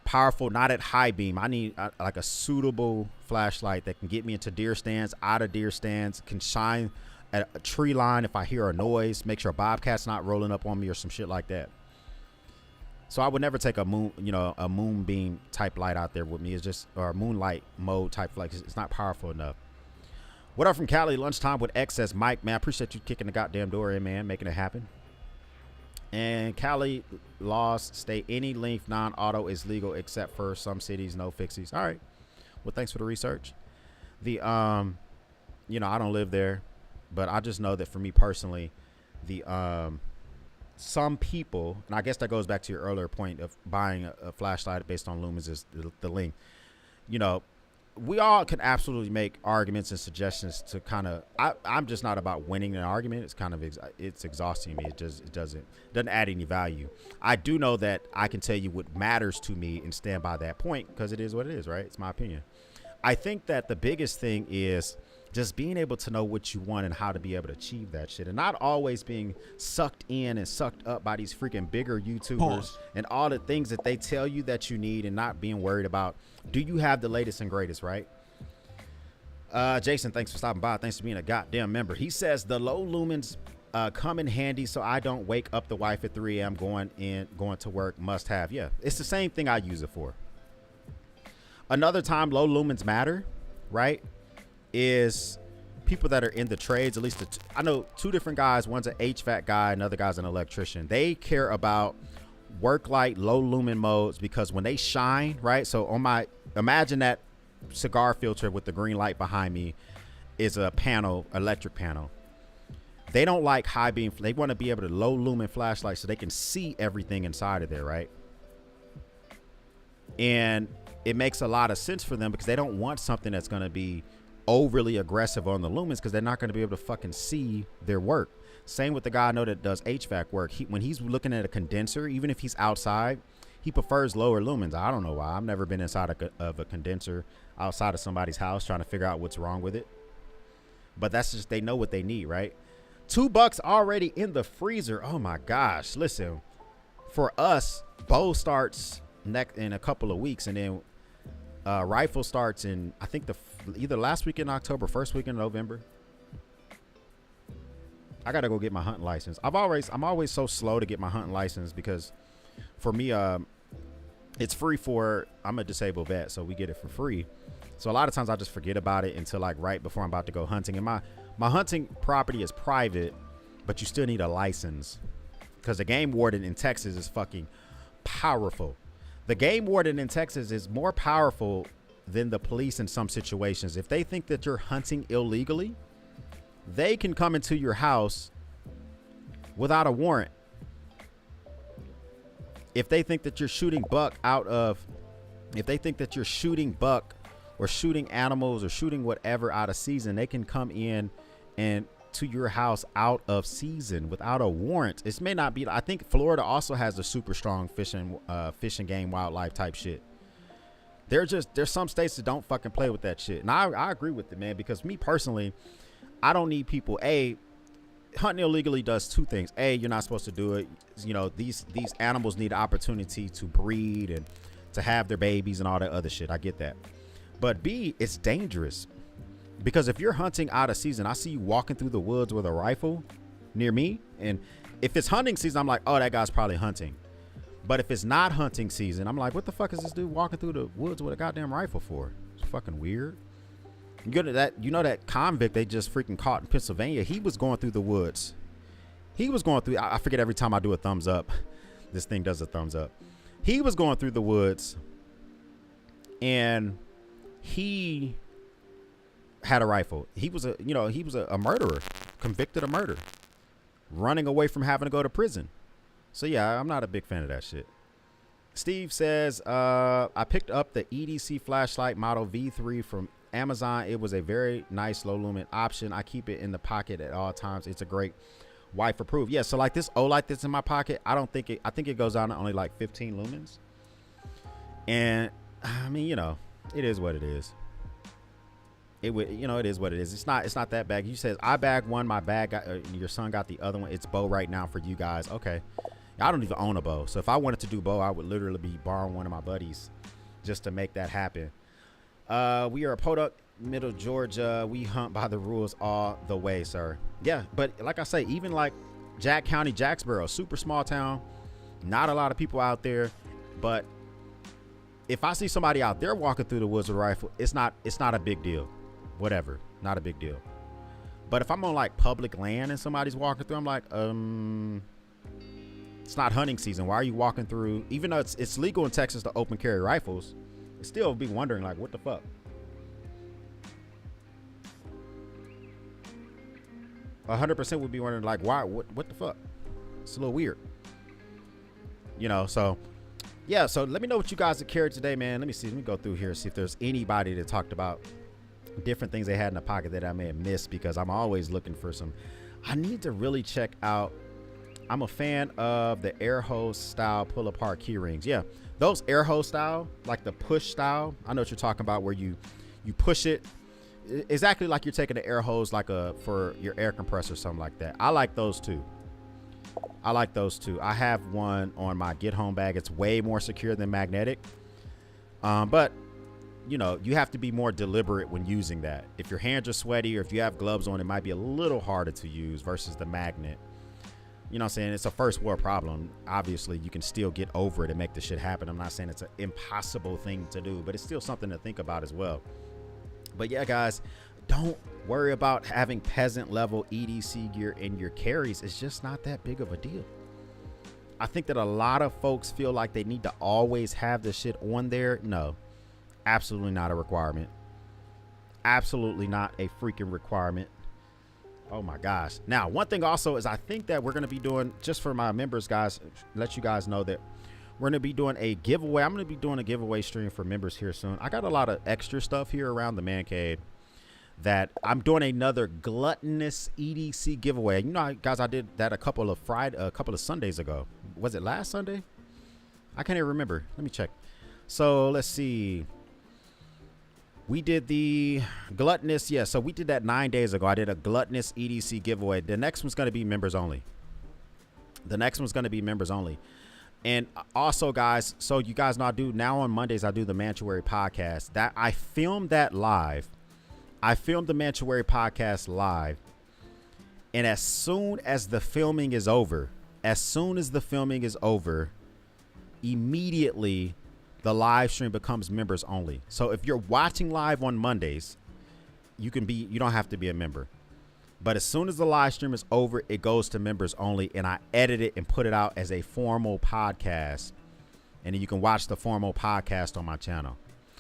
Powerful, not at high beam. I need like a suitable flashlight that can get me into deer stands, out of deer stands, can shine at a tree line if I hear a noise, make sure a bobcat's not rolling up on me or some shit like that. So I would never take a moonbeam type light out there with me. It's just, or a moonlight mode type light. It's not powerful enough. What up from Cali? Lunchtime with excess Mike, man. I appreciate you kicking the goddamn door in, man, making it happen. And Cali laws state any length non-auto is legal except for some cities, no fixies. All right. Well, thanks for the research. The you know, I don't live there, but I just know that for me personally, the some people, and I guess that goes back to your earlier point of buying a flashlight based on lumens is the link. You know, we all can absolutely make arguments and suggestions to kind of, I'm just not about winning an argument. It's kind of, it's exhausting me. It doesn't add any value. I do know that I can tell you what matters to me and stand by that point because it is what it is, right? It's my opinion. I think that the biggest thing is just being able to know what you want and how to be able to achieve that shit, and not always being sucked in and sucked up by these freaking bigger YouTubers and all the things that they tell you that you need, and not being worried about, do you have the latest and greatest, right? Jason, thanks for stopping by. Thanks for being a goddamn member. He says the low lumens come in handy so I don't wake up the wife at 3 a.m. going to work. Must have. Yeah, it's the same thing I use it for. Another time low lumens matter, right, is people that are in the trades. At least I know two different guys. One's an HVAC guy, another guy's an electrician. They care about work light, low lumen modes, because when they shine, right? So on my, imagine that cigar filter with the green light behind me is a panel, electric panel. They don't like high beam. They want to be able to low lumen flashlight so they can see everything inside of there, right? And it makes a lot of sense for them because they don't want something that's going to be overly aggressive on the lumens because they're not going to be able to fucking see their work. Same with the guy I know that does HVAC work. When he's looking at a condenser, even if he's outside, he prefers lower lumens. I don't know why. I've never been inside of a condenser outside of somebody's house trying to figure out what's wrong with it. But that's just, they know what they need, right? $2 already in the freezer. Oh my gosh. Listen, for us, bow starts in a couple of weeks, and then rifle starts in, I think, either last week in October, first week in November. I gotta go get my hunting license. I'm always so slow to get my hunting license because for me, it's free for, I'm a disabled vet, so we get it for free. So a lot of times I just forget about it until like right before I'm about to go hunting. And my hunting property is private, but you still need a license because the game warden in Texas is fucking powerful. The game warden in Texas is more powerful than the police in some situations. If they think that you're hunting illegally, they can come into your house without a warrant. If they think that you're shooting buck if they think that you're shooting buck or shooting animals or shooting whatever out of season, they can come in and to your house out of season without a warrant. It may not be, I think Florida also has a super strong fishing game wildlife type shit. There's some states that don't fucking play with that shit. And I agree with it, man, because me personally, I don't need people. Hunting illegally does two things. You're not supposed to do it. You know, these animals need opportunity to breed and to have their babies and all that other shit. I get that. But B, it's dangerous. Because if you're hunting out of season, I see you walking through the woods with a rifle near me. And if it's hunting season, I'm like, oh, that guy's probably hunting. But if it's not hunting season, I'm like, what the fuck is this dude walking through the woods with a goddamn rifle for? It's fucking weird. You know that convict they just freaking caught in Pennsylvania? He was going through the woods. He was going through, I forget every time I do a thumbs up, this thing does a thumbs up. He was going through the woods and he had a rifle. He was a murderer, convicted of murder, running away from having to go to prison. So yeah, I'm not a big fan of that shit. Steve says, I picked up the EDC flashlight model V3 from Amazon. It was a very nice low lumen option. I keep it in the pocket at all times. It's a great wife approved. Yeah, so like this Olight that's in my pocket, I think it goes down to only like 15 lumens. And I mean, it is what it is. It is what it is. It's not that bad. You says I bagged one, my bag got, your son got the other one. It's bow right now for you guys. Okay. I don't even own a bow. So if I wanted to do bow, I would literally be borrowing one of my buddies just to make that happen. We are a Podunk, Middle Georgia. We hunt by the rules all the way, sir. Yeah, but like I say, even like Jack County, Jacksboro, super small town, not a lot of people out there. But if I see somebody out there walking through the woods with a rifle, it's not a big deal. Whatever, not a big deal. But if I'm on like public land and somebody's walking through, I'm like, it's not hunting season. Why are you walking through? Even though it's legal in Texas to open carry rifles, it still be wondering like, what the fuck? 100% would be wondering like, why? What the fuck? It's a little weird, So yeah. So let me know what you guys have carried today, man. Let me go through here, see if there's anybody that talked about different things they had in the pocket that I may have missed, because I'm always looking for some. I need to really check out. I'm a fan of the air hose style pull apart key rings. Yeah, those air hose style, like the push style. I know what you're talking about, where you push it exactly like you're taking the air hose like for your air compressor or something like that. I like those too. I have one on my get home bag. It's way more secure than magnetic. But you have to be more deliberate when using that. If your hands are sweaty or if you have gloves on, it might be a little harder to use versus the magnet. You know what I'm saying? It's a first world problem. Obviously, you can still get over it and make the shit happen. I'm not saying it's an impossible thing to do, but it's still something to think about as well. But yeah, guys, don't worry about having peasant level EDC gear in your carries. It's just not that big of a deal. I think that a lot of folks feel like they need to always have this shit on there. No. Absolutely not a requirement. Absolutely not a freaking requirement. Oh my gosh. Now, one thing also is I think that we're going to be doing, just for my members, guys, let you guys know that we're going to be doing a giveaway. I'm going to be doing a giveaway stream for members here soon. I got a lot of extra stuff here around the man cave that I'm doing another gluttonous EDC giveaway. Guys, I did that a couple of Sundays ago. Was it last Sunday? I can't even remember. Let me check. So let's see. We did the gluttonous. Yeah, so we did that 9 days ago. I did a gluttonous EDC giveaway. The next one's going to be members only. And also, guys, so you guys know now on Mondays, I do the Mantuary podcast. That I filmed that live. I filmed the Mantuary podcast live. And as soon as the filming is over, immediately the live stream becomes members only. So if you're watching live on Mondays, you don't have to be a member. But as soon as the live stream is over, it goes to members only, and I edit it and put it out as a formal podcast. And then you can watch the formal podcast on my channel.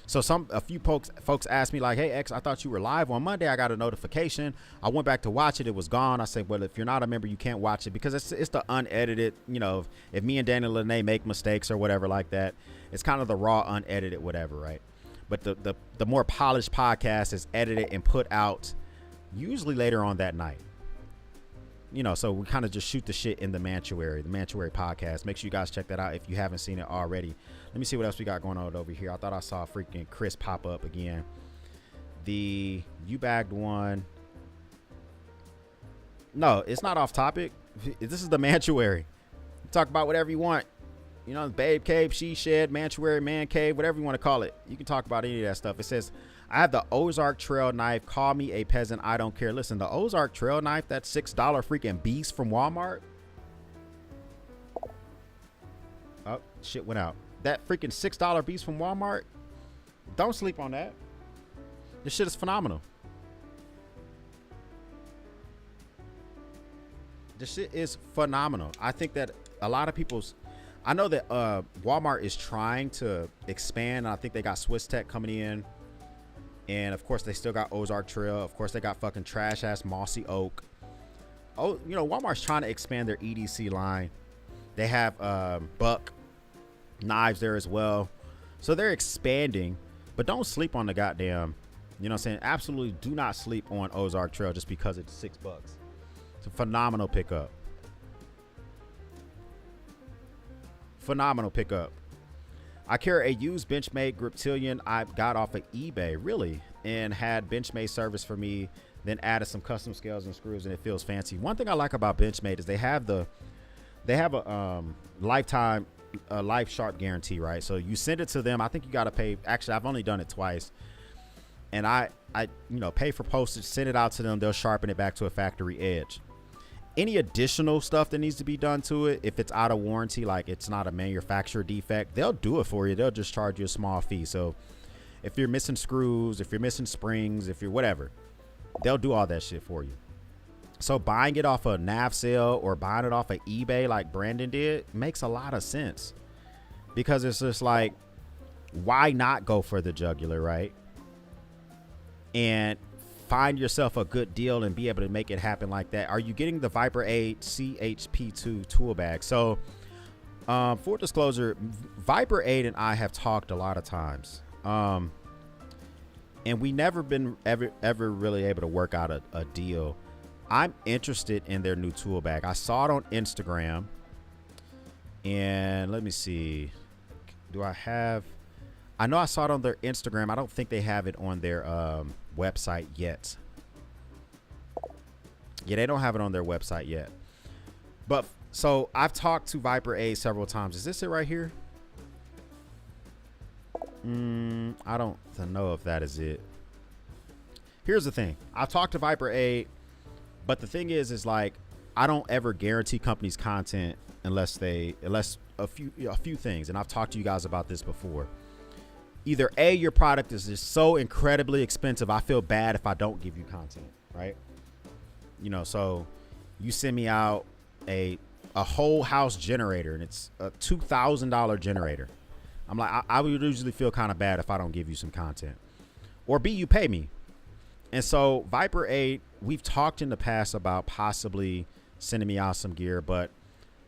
So a few folks asked me like, hey, X, I thought you were live on Monday. I got a notification. I went back to watch it. It was gone. I said, well, if you're not a member, you can't watch it, because it's the unedited, if me and Daniel Lene make mistakes or whatever like that, it's kind of the raw, unedited, whatever, right? But the more polished podcast is edited and put out usually later on that night. So we kind of just shoot the shit in the Mantuary podcast. Make sure you guys check that out if you haven't seen it already. Let me see what else we got going on over here. I thought I saw freaking Chris pop up again. The you bagged one. No, it's not off topic. This is the Mantuary. Talk about whatever you want. Babe cave, she shed, Mantuary, man cave, whatever you want to call it. You can talk about any of that stuff. It says, I have the Ozark Trail knife. Call me a peasant, I don't care. Listen, the Ozark Trail knife, that $6 freaking beast from Walmart. Oh, shit went out. That freaking $6 beast from Walmart. Don't sleep on that. This shit is phenomenal. This shit is phenomenal. I think that a lot of people's, I know that Walmart is trying to expand. I think they got Swiss Tech coming in. And of course they still got Ozark Trail. Of course they got fucking trash ass Mossy Oak. Oh, you know, Walmart's trying to expand their EDC line. They have Buck knives there as well. So they're expanding, but don't sleep on the goddamn, you know what I'm saying? Absolutely do not sleep on Ozark Trail just because it's $6. It's a phenomenal pickup. Phenomenal pickup. I carry a used Benchmade Griptilian I got off of eBay, really, and had Benchmade service for me, then added some custom scales and screws, and it feels fancy. One thing I like about Benchmade is they have a lifetime life sharp guarantee, right? So you send it to them. I think you got to pay. Actually, I've only done it twice, and I you know, pay for postage, send it out to them. They'll sharpen it back to a factory edge. Any additional stuff that needs to be done to it, if it's out of warranty, like it's not a manufacturer defect, they'll do it for you. They'll just charge you a small fee. So if you're missing screws, if you're missing springs, if you're whatever, they'll do all that shit for you. So buying it off a nav sale or buying it off of eBay like Brandon did makes a lot of sense, because it's just like, why not go for the jugular, right? And find yourself a good deal and be able to make it happen like that. Are you getting the Viperade CHP2 tool bag? So for disclosure, Viperade and I have talked a lot of times, and we never been ever really able to work out a deal. I'm interested in their new tool bag. I saw it on Instagram, and let me see, do I have, I know I saw it on their Instagram. I don't think they have it on their website yet. Yeah, they don't have it on their website yet. But so I've talked to Viperade several times. Is this it right here? I don't know if that is it. Here's the thing. I've talked to Viperade, but the thing is like, I don't ever guarantee companies content unless a few things. And I've talked to you guys about this before. Either A, your product is just so incredibly expensive, I feel bad if I don't give you content, right? You know, so you send me out a whole house generator, and it's a $2,000 generator. I'm like, I would usually feel kind of bad if I don't give you some content. Or B, you pay me. And so Viperade, we've talked in the past about possibly sending me out some gear, but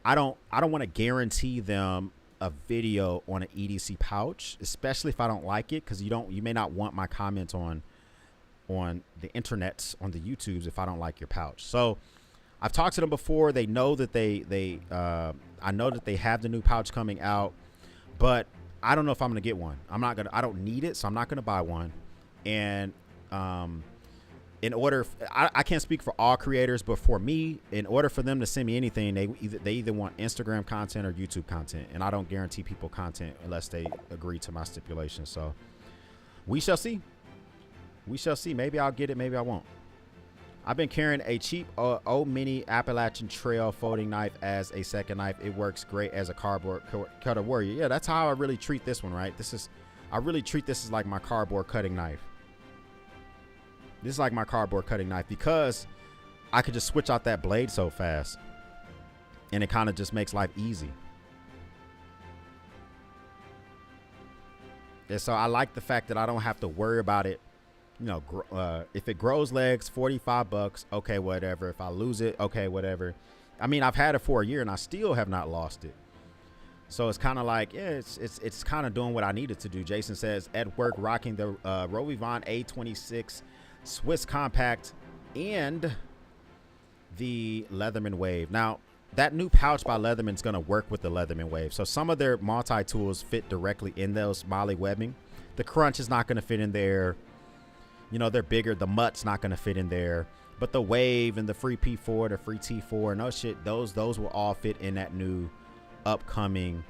I don't want to guarantee them a video on an EDC pouch, especially if I don't like it, because you may not want my comments on the internets, on the YouTubes, if I don't like your pouch. So I've talked to them before. They know that I know that they have the new pouch coming out, but I don't know if I'm gonna get one. I don't need it, so I'm not gonna buy one. And in order, I can't speak for all creators, but for me, in order for them to send me anything, they either want Instagram content or YouTube content, and I don't guarantee people content unless they agree to my stipulations. So we shall see. We shall see. Maybe I'll get it, maybe I won't. I've been carrying a cheap old mini Appalachian Trail folding knife as a second knife. It works great as a cardboard cutter warrior. Yeah, that's how I really treat this one, right? I really treat this as like my cardboard cutting knife. This is like my cardboard cutting knife, because I could just switch out that blade so fast, and it kind of just makes life easy. And so I like the fact that I don't have to worry about it. You know, if it grows legs, $45, okay, whatever. If I lose it, okay, whatever. I mean, I've had it for a year and I still have not lost it. So it's kind of like, yeah, it's kind of doing what I needed to do. Jason says, at work, rocking the Rovivon A26 Swiss Compact and the Leatherman Wave. Now, that new pouch by Leatherman is going to work with the Leatherman Wave. So some of their multi-tools fit directly in those Molly webbing. The crunch is not going to fit in there. You know, they're bigger. The mutt's not going to fit in there. But the Wave and the free P4, the free T4, and those will all fit in that new upcoming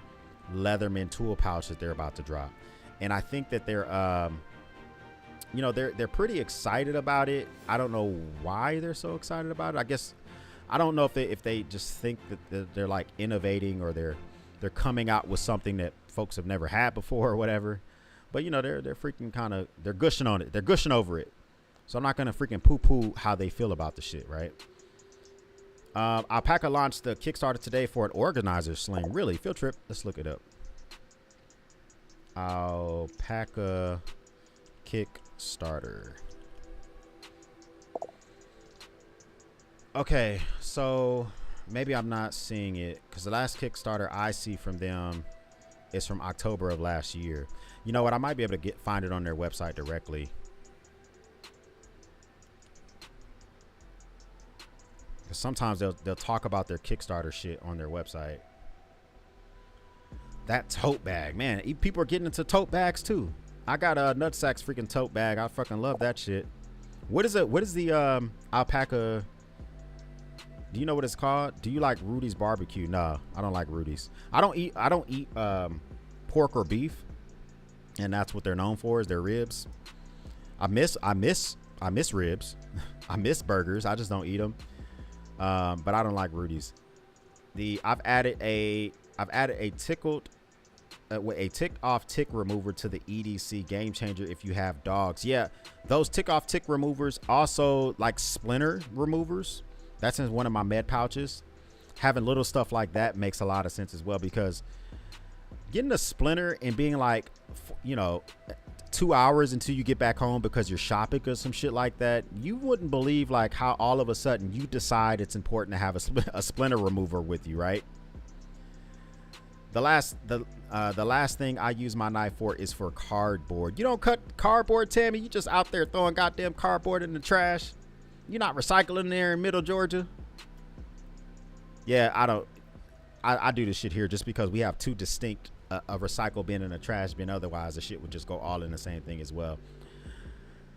Leatherman tool pouch that they're about to drop. And I think that they're you know, they're pretty excited about it. I don't know why they're so excited about it. I guess I don't know if they just think that they're like innovating, or they're coming out with something that folks have never had before or whatever. But you know, they're freaking kind of, they're gushing on it. They're gushing over it. So I'm not gonna freaking poo-poo how they feel about the shit, right? Alpaca launched the Kickstarter today for an organizer sling. Really? Field trip. Let's look it up. Alpaca Kickstarter. Okay, so maybe I'm not seeing it because the last Kickstarter I see from them is from October of last year. You know what? I might be able to find it on their website directly. Sometimes they'll talk about their Kickstarter shit on their website. That tote bag, man. People are getting into tote bags too. I got a Nutsack's freaking tote bag. I fucking love that shit. What is it? What is the Alpaca? Do you know what it's called? Do you like Rudy's barbecue? No, I don't like Rudy's. I don't eat pork or beef, and that's what they're known for, is their ribs. I miss ribs. I miss burgers. I just don't eat them. But I don't like Rudy's. I've added a tick off tick remover to the EDC game changer if you have dogs. Yeah, those tick off tick removers, also like splinter removers. That's in one of my med pouches. Having little stuff like that makes a lot of sense as well, because getting a splinter and being like, you know, 2 hours until you get back home because you're shopping or some shit like that, you wouldn't believe like how all of a sudden you decide it's important to have a splinter remover with you, right? The last thing I use my knife for is for cardboard. You don't cut cardboard, Tammy. You just out there throwing goddamn cardboard in the trash. You're not recycling there in Middle Georgia. Yeah, I do this shit here just because we have two distinct a recycle bin and a trash bin. Otherwise the shit would just go all in the same thing as well.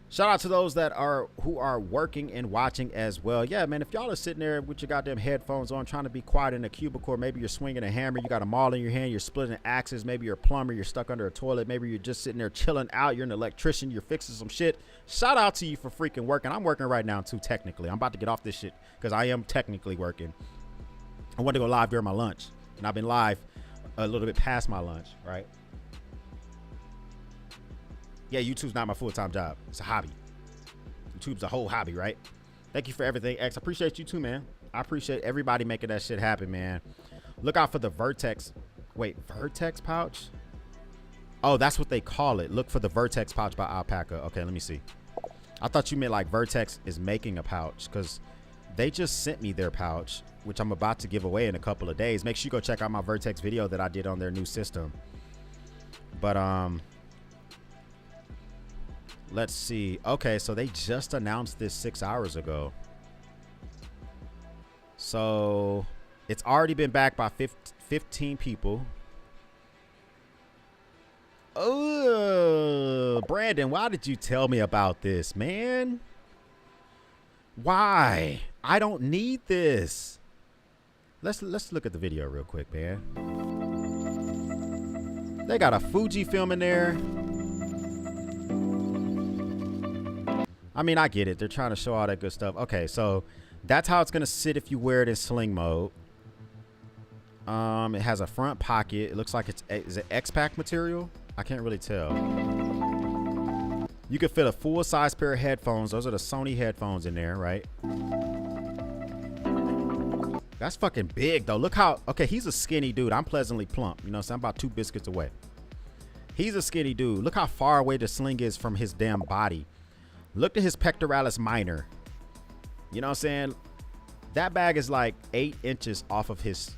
Shout out to those who are working and watching as well. Yeah, man, if y'all are sitting there with your goddamn headphones on trying to be quiet in a cubicle, maybe you're swinging a hammer, you got a maul in your hand, you're splitting axes, maybe you're a plumber, you're stuck under a toilet, maybe you're just sitting there chilling out, you're an electrician, you're fixing some shit. Shout out to you for freaking working. I'm working right now too, technically. I'm about to get off this shit because I am technically working. I wanted to go live during my lunch, and I've been live a little bit past my lunch, right? Yeah, YouTube's not my full-time job. It's a hobby. YouTube's a whole hobby, right? Thank you for everything, X. I appreciate you too, man. I appreciate everybody making that shit happen, man. Look out for the Vertex. Wait, Vertex pouch? Oh, that's what they call it. Look for the Vertex pouch by Alpaca. Okay, let me see. I thought you meant like Vertex is making a pouch, because they just sent me their pouch, which I'm about to give away in a couple of days. Make sure you go check out my Vertex video that I did on their new system. But let's see. Okay, so they just announced this 6 hours ago. So it's already been backed by 15 people. Oh, Brandon, why did you tell me about this, man? Why? I don't need this. Let's look at the video real quick, man. They got a Fuji film in there. I mean, I get it. They're trying to show all that good stuff. Okay, so that's how it's gonna sit if you wear it in sling mode. It has a front pocket. It looks like is it X-Pack material? I can't really tell. You can fit a full-size pair of headphones. Those are the Sony headphones in there, right? That's fucking big, though. Look how... Okay, he's a skinny dude. I'm pleasantly plump. You know what I'm saying? I'm about 2 biscuits away. He's a skinny dude. Look how far away the sling is from his damn body. Look at his pectoralis minor. You know what I'm saying? That bag is like 8 inches off of his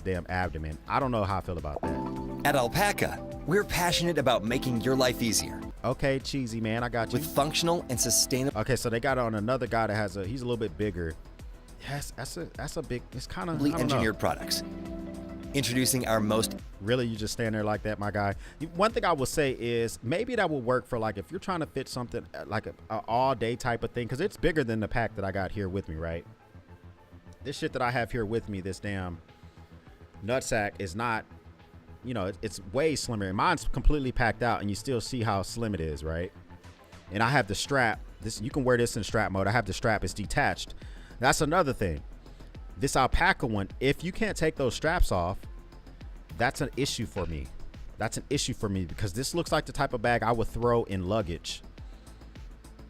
damn abdomen. I don't know how I feel about that. At Alpaca, we're passionate about making your life easier. Okay, cheesy man, I got you. With functional and sustainable. Okay, so they got it on another guy that has he's a little bit bigger. Yes, that's a big. It's kind of engineered products. Introducing our most. Really, you just stand there like that, my guy. One thing I will say is maybe that will work for like if you're trying to fit something like a all day type of thing, because it's bigger than the pack that I got here with me, right? This shit that I have here with me, this damn nutsack, is not. You know, it's way slimmer. Mine's completely packed out, and you still see how slim it is, right? and I have the strap. This, you can wear this in strap mode. I have the strap. It's detached. That's another thing. This Alpaca one, if you can't take those straps off, that's an issue for me. That's an issue for me because this looks like the type of bag I would throw in luggage,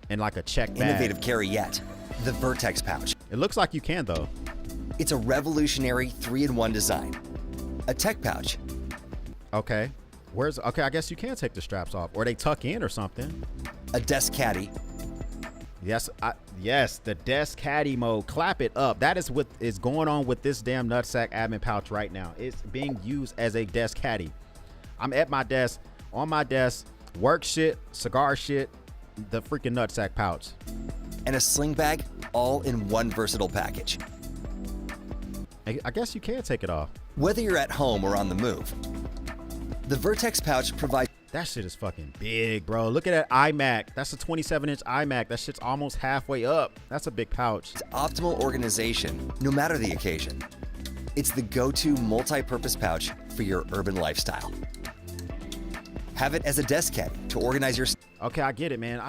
in like a check bag. Innovative carry yet, the Vertex pouch. It looks like you can though. It's a revolutionary 3-in-1 design. A tech pouch. Okay. Okay, I guess you can take the straps off, or they tuck in or something. A desk caddy. Yes, yes, the desk caddy mode. Clap it up. That is what is going on with this damn nutsack admin pouch right now. It's being used as a desk caddy. I'm at my desk, on my desk, work shit, cigar shit, the freaking nutsack pouch. And a sling bag, all in one versatile package. I guess you can take it off. Whether you're at home or on the move, the Vertex pouch provides... That shit is fucking big, bro. Look at that iMac. That's a 27-inch iMac. That shit's almost halfway up. That's a big pouch. optimal organization, no matter the occasion. It's the go-to multi-purpose pouch for your urban lifestyle. Have it as a desk caddy to organize your... Okay, I get it, man.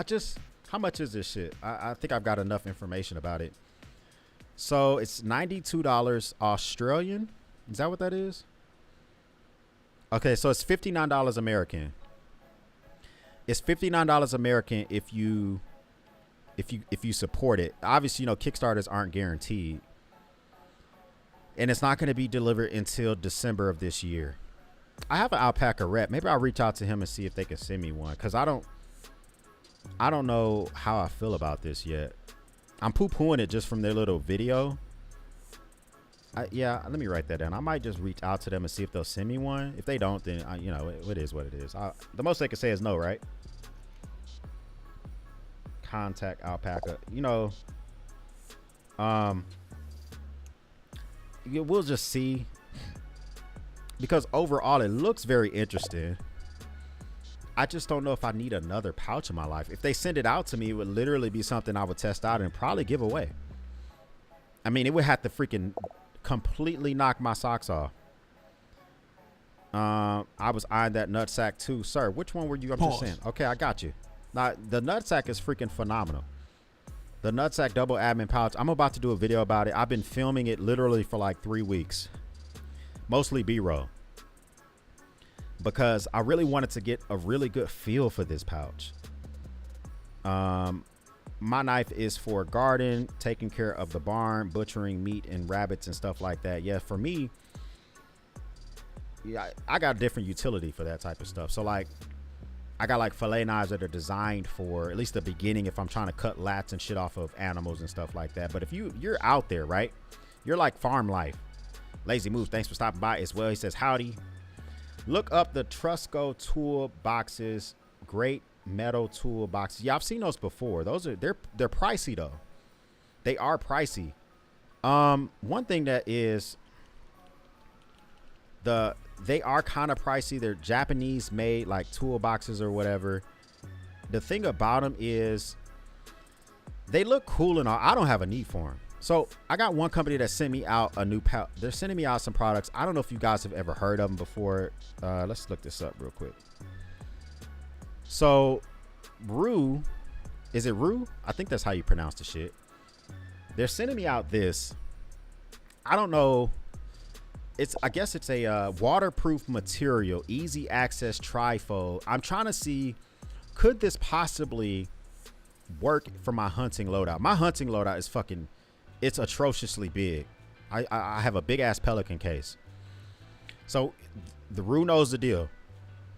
How much is this shit? I think I've got enough information about it. So it's $92 Australian. Is that what that is? Okay, so it's $59 American. It's $59 American if you support it. Obviously, you know, Kickstarters aren't guaranteed. And it's not going to be delivered until December of this year. I have an Alpaca rep. Maybe I'll reach out to him and see if they can send me one, because I don't know how I feel about this yet. I'm poo-pooing it just from their little video. Yeah, let me write that down. I might just reach out to them and see if they'll send me one. If they don't, then you know, it is what it is. The most they can say is no, right? Contact Alpaca. You know, we'll just see, because overall it looks very interesting. I just don't know if I need another pouch in my life. If they send it out to me, it would literally be something I would test out and probably give away. I mean, it would have to freaking completely knock my socks off. I was eyeing that nutsack too. Sir, which one were you? I'm just saying. Okay, I got you. Now, the nutsack is freaking phenomenal. The nutsack double admin pouch. I'm about to do a video about it. I've been filming it literally for like 3 weeks. Mostly B-roll. Because I really wanted to get a really good feel for this pouch. My knife is for garden, taking care of the barn, butchering meat and rabbits and stuff like that. Yeah, for me, yeah, I got a different utility for that type of stuff. So like, I got like fillet knives that are designed for at least the beginning if I'm trying to cut lats and shit off of animals and stuff like that. But if you're out there, right? You're like farm life. Lazy Moves, thanks for stopping by as well. He says, howdy. Look up the Trusco tool boxes. Great metal tool boxes. Yeah, I've seen those before. They're pricey though. They are pricey. One thing that is, they are kind of pricey. They're Japanese made, like toolboxes or whatever. The thing about them is they look cool and all. I don't have a need for them. So I got one company that sent me out a new pouch. They're sending me out some products. I don't know if you guys have ever heard of them before. Let's look this up real quick. So Rue, is it Rue? I think that's how you pronounce the shit. They're sending me out this. I don't know. I guess it's a waterproof material, easy access trifold. I'm trying to see, could this possibly work for my hunting loadout? My hunting loadout is fucking, it's atrociously big. I have a big ass Pelican case. So the Rue knows the deal.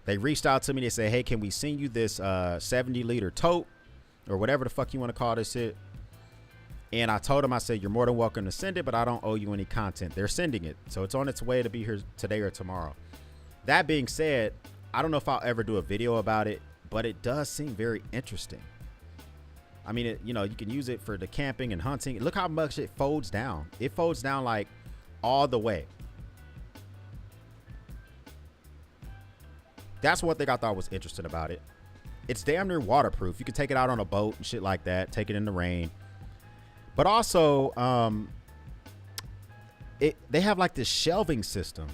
They reached out to me. They said, hey, can we send you this 70-liter tote or whatever the fuck you want to call this shit? And I told them, I said, you're more than welcome to send it, but I don't owe you any content. They're sending it. So it's on its way to be here today or tomorrow. That being said, I don't know if I'll ever do a video about it, but it does seem very interesting. I mean, you know, you can use it for the camping and hunting. Look how much it folds down. It folds down like all the way. That's one thing I thought was interesting about it. It's damn near waterproof. You can take it out on a boat and shit like that. Take it in the rain. But also, they have like this shelving system.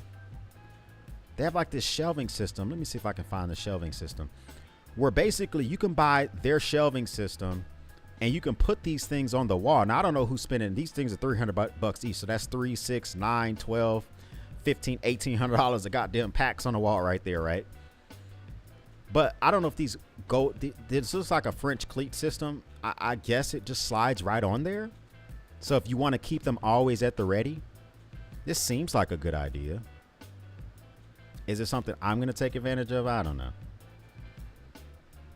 Let me see if I can find the shelving system. where basically you can buy their shelving system and you can put these things on the wall. Now, I don't know who's spending, these things are 300 bucks each. So that's 3, 6, 9, 12, 15, $1,800 of goddamn packs on the wall right there, right? But I don't know if these go, this looks like a French cleat system. I guess it just slides right on there. So if you want to keep them always at the ready, this seems like a good idea. Is it something I'm going to take advantage of? I don't know.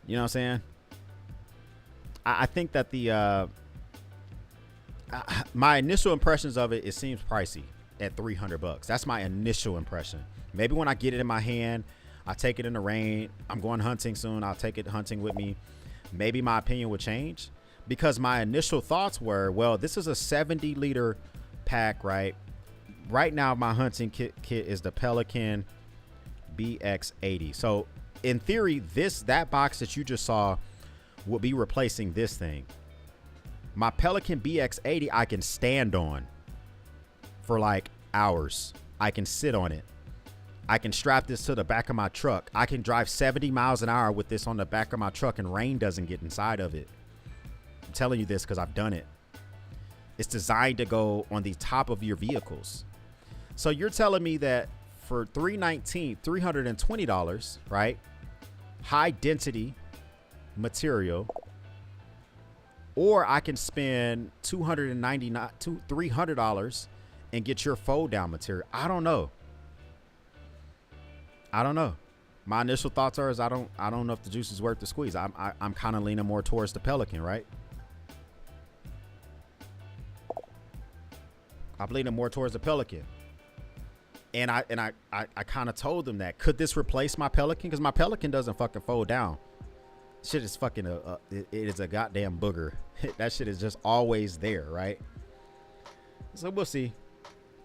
You know what I'm saying? I think that the my initial impressions of it seems pricey at 300 bucks. That's my initial impression. Maybe when I get it in my hand, I take it in the rain. I'm going hunting soon. I'll take it hunting with me. Maybe my opinion would change, because my initial thoughts were, well, this is a 70-liter pack, right? Right now, my hunting kit is the Pelican BX80. So in theory, that box that you just saw will be replacing this thing. My Pelican BX80, I can stand on for like hours. I can sit on it. I can strap this to the back of my truck. I can drive 70 miles an hour with this on the back of my truck and rain doesn't get inside of it. I'm telling you this because I've done it. It's designed to go on the top of your vehicles. So you're telling me that for $320, right? High density material, or I can spend $300 and get your fold down material. I don't know. My initial thoughts are I don't know if the juice is worth the squeeze. I'm kind of leaning more towards the Pelican, right? I'm leaning more towards the Pelican. And I kind of told them that, could this replace my Pelican? Because my Pelican doesn't fucking fold down. Shit is fucking it is a goddamn booger. That shit is just always there, right? So we'll see.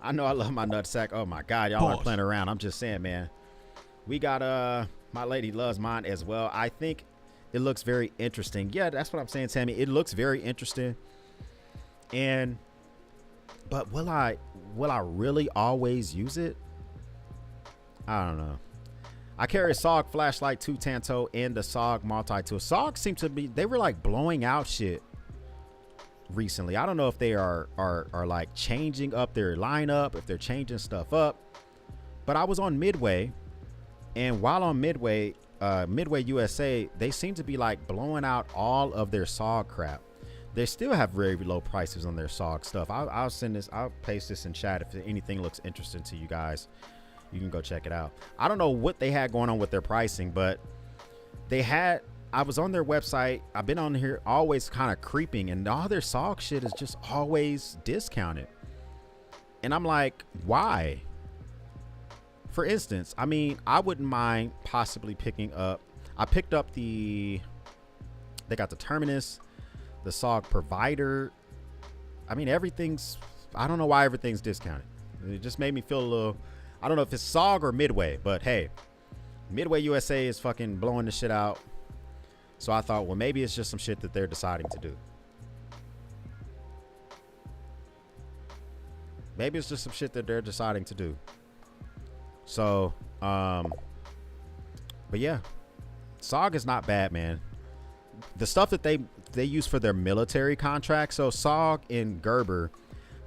I know I love my nutsack. Oh my god, y'all aren't playing around. I'm just saying, man. We got my lady loves mine as well. I think it looks very interesting. Yeah, that's what I'm saying, Tammy. It looks very interesting. But will I really always use it? I don't know. I carry a SOG flashlight, 2 Tanto, and the SOG multi-tool. SOG seem to be, they were like blowing out shit recently. I don't know if they are like changing up their lineup, if they're changing stuff up. But I was on Midway, and while on Midway USA, they seem to be like blowing out all of their SOG crap. They still have very low prices on their SOG stuff. I'll send this, I'll paste this in chat. If anything looks interesting to you guys, you can go check it out. I don't know what they had going on with their pricing, but I was on their website. I've been on here always kind of creeping, and all their SOG shit is just always discounted. And I'm like, why? For instance, I mean, I wouldn't mind possibly picking up, I picked up they got the Terminus, the SOG Provider. I mean, I don't know why everything's discounted. It just made me feel a little, I don't know if it's SOG or Midway, but hey, Midway USA is fucking blowing the shit out. So I thought, well, maybe it's just some shit that they're deciding to do. Maybe it's just some shit that they're deciding to do. So, but yeah, SOG is not bad, man. The stuff that they use for their military contracts. So SOG and Gerber,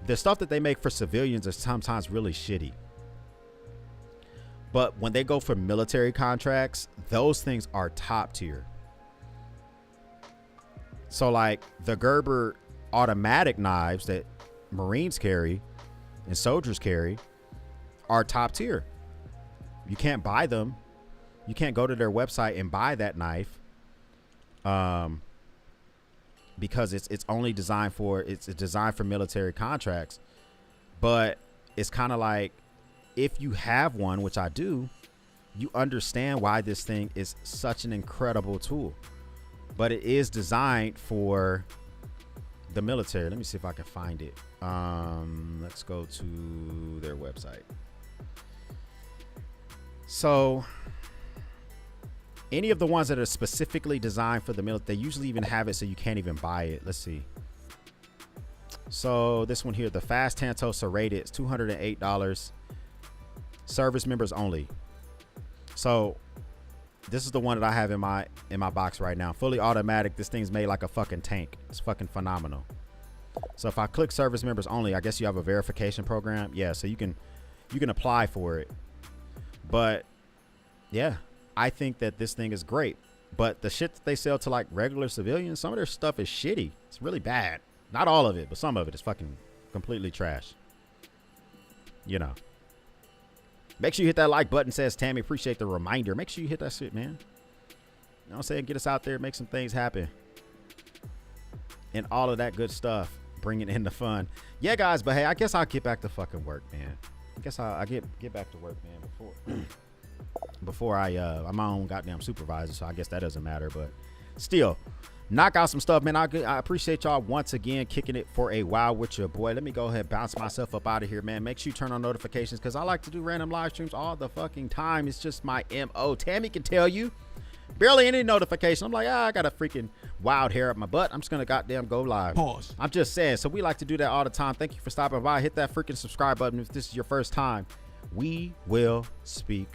the stuff that they make for civilians is sometimes really shitty. But when they go for military contracts, those things are top tier. So like the Gerber automatic knives that Marines carry and soldiers carry are top tier. You can't buy them. You can't go to their website and buy that knife. Because it's only designed for military contracts. But it's kind of like, if you have one, which I do, you understand why this thing is such an incredible tool. But it is designed for the military. Let me see if I can find it. Let's go to their website. So any of the ones that are specifically designed for the military, they usually even have it so you can't even buy it. Let's see. So this one here, the Fast Tanto Serrated, it's $208. Service members only. So This is the one that I have in my box right now. Fully automatic. This thing's made like a fucking tank. It's fucking phenomenal. So if I click service members only, I guess you have a verification program. Yeah, so you can apply for it. But yeah, I think that this thing is great. But the shit that they sell to like regular civilians, some of their stuff is shitty. It's really bad. Not all of it, but some of it is fucking completely trash. You know. Make sure you hit that like button, says Tammy. Appreciate the reminder. Make sure you hit that shit, man. You know what I'm saying? Get us out there, make some things happen. And all of that good stuff. Bringing in the fun. Yeah, guys, but hey, I guess I'll get back to fucking work, man. I guess I'll get back to work, man, before I'm my own goddamn supervisor, so I guess that doesn't matter. But still, knock out some stuff, man. I appreciate y'all once again kicking it for a while with your boy. Let me go ahead and bounce myself up out of here, man. Make sure you turn on notifications because I like to do random live streams all the fucking time. It's just my MO. Tammy can tell you. Barely any notification. I'm like, I got a freaking wild hair up my butt. I'm just gonna goddamn go live. Pause. I'm just saying. So we like to do that all the time. Thank you for stopping by. Hit that freaking subscribe button if this is your first time. We will speak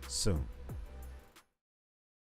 soon.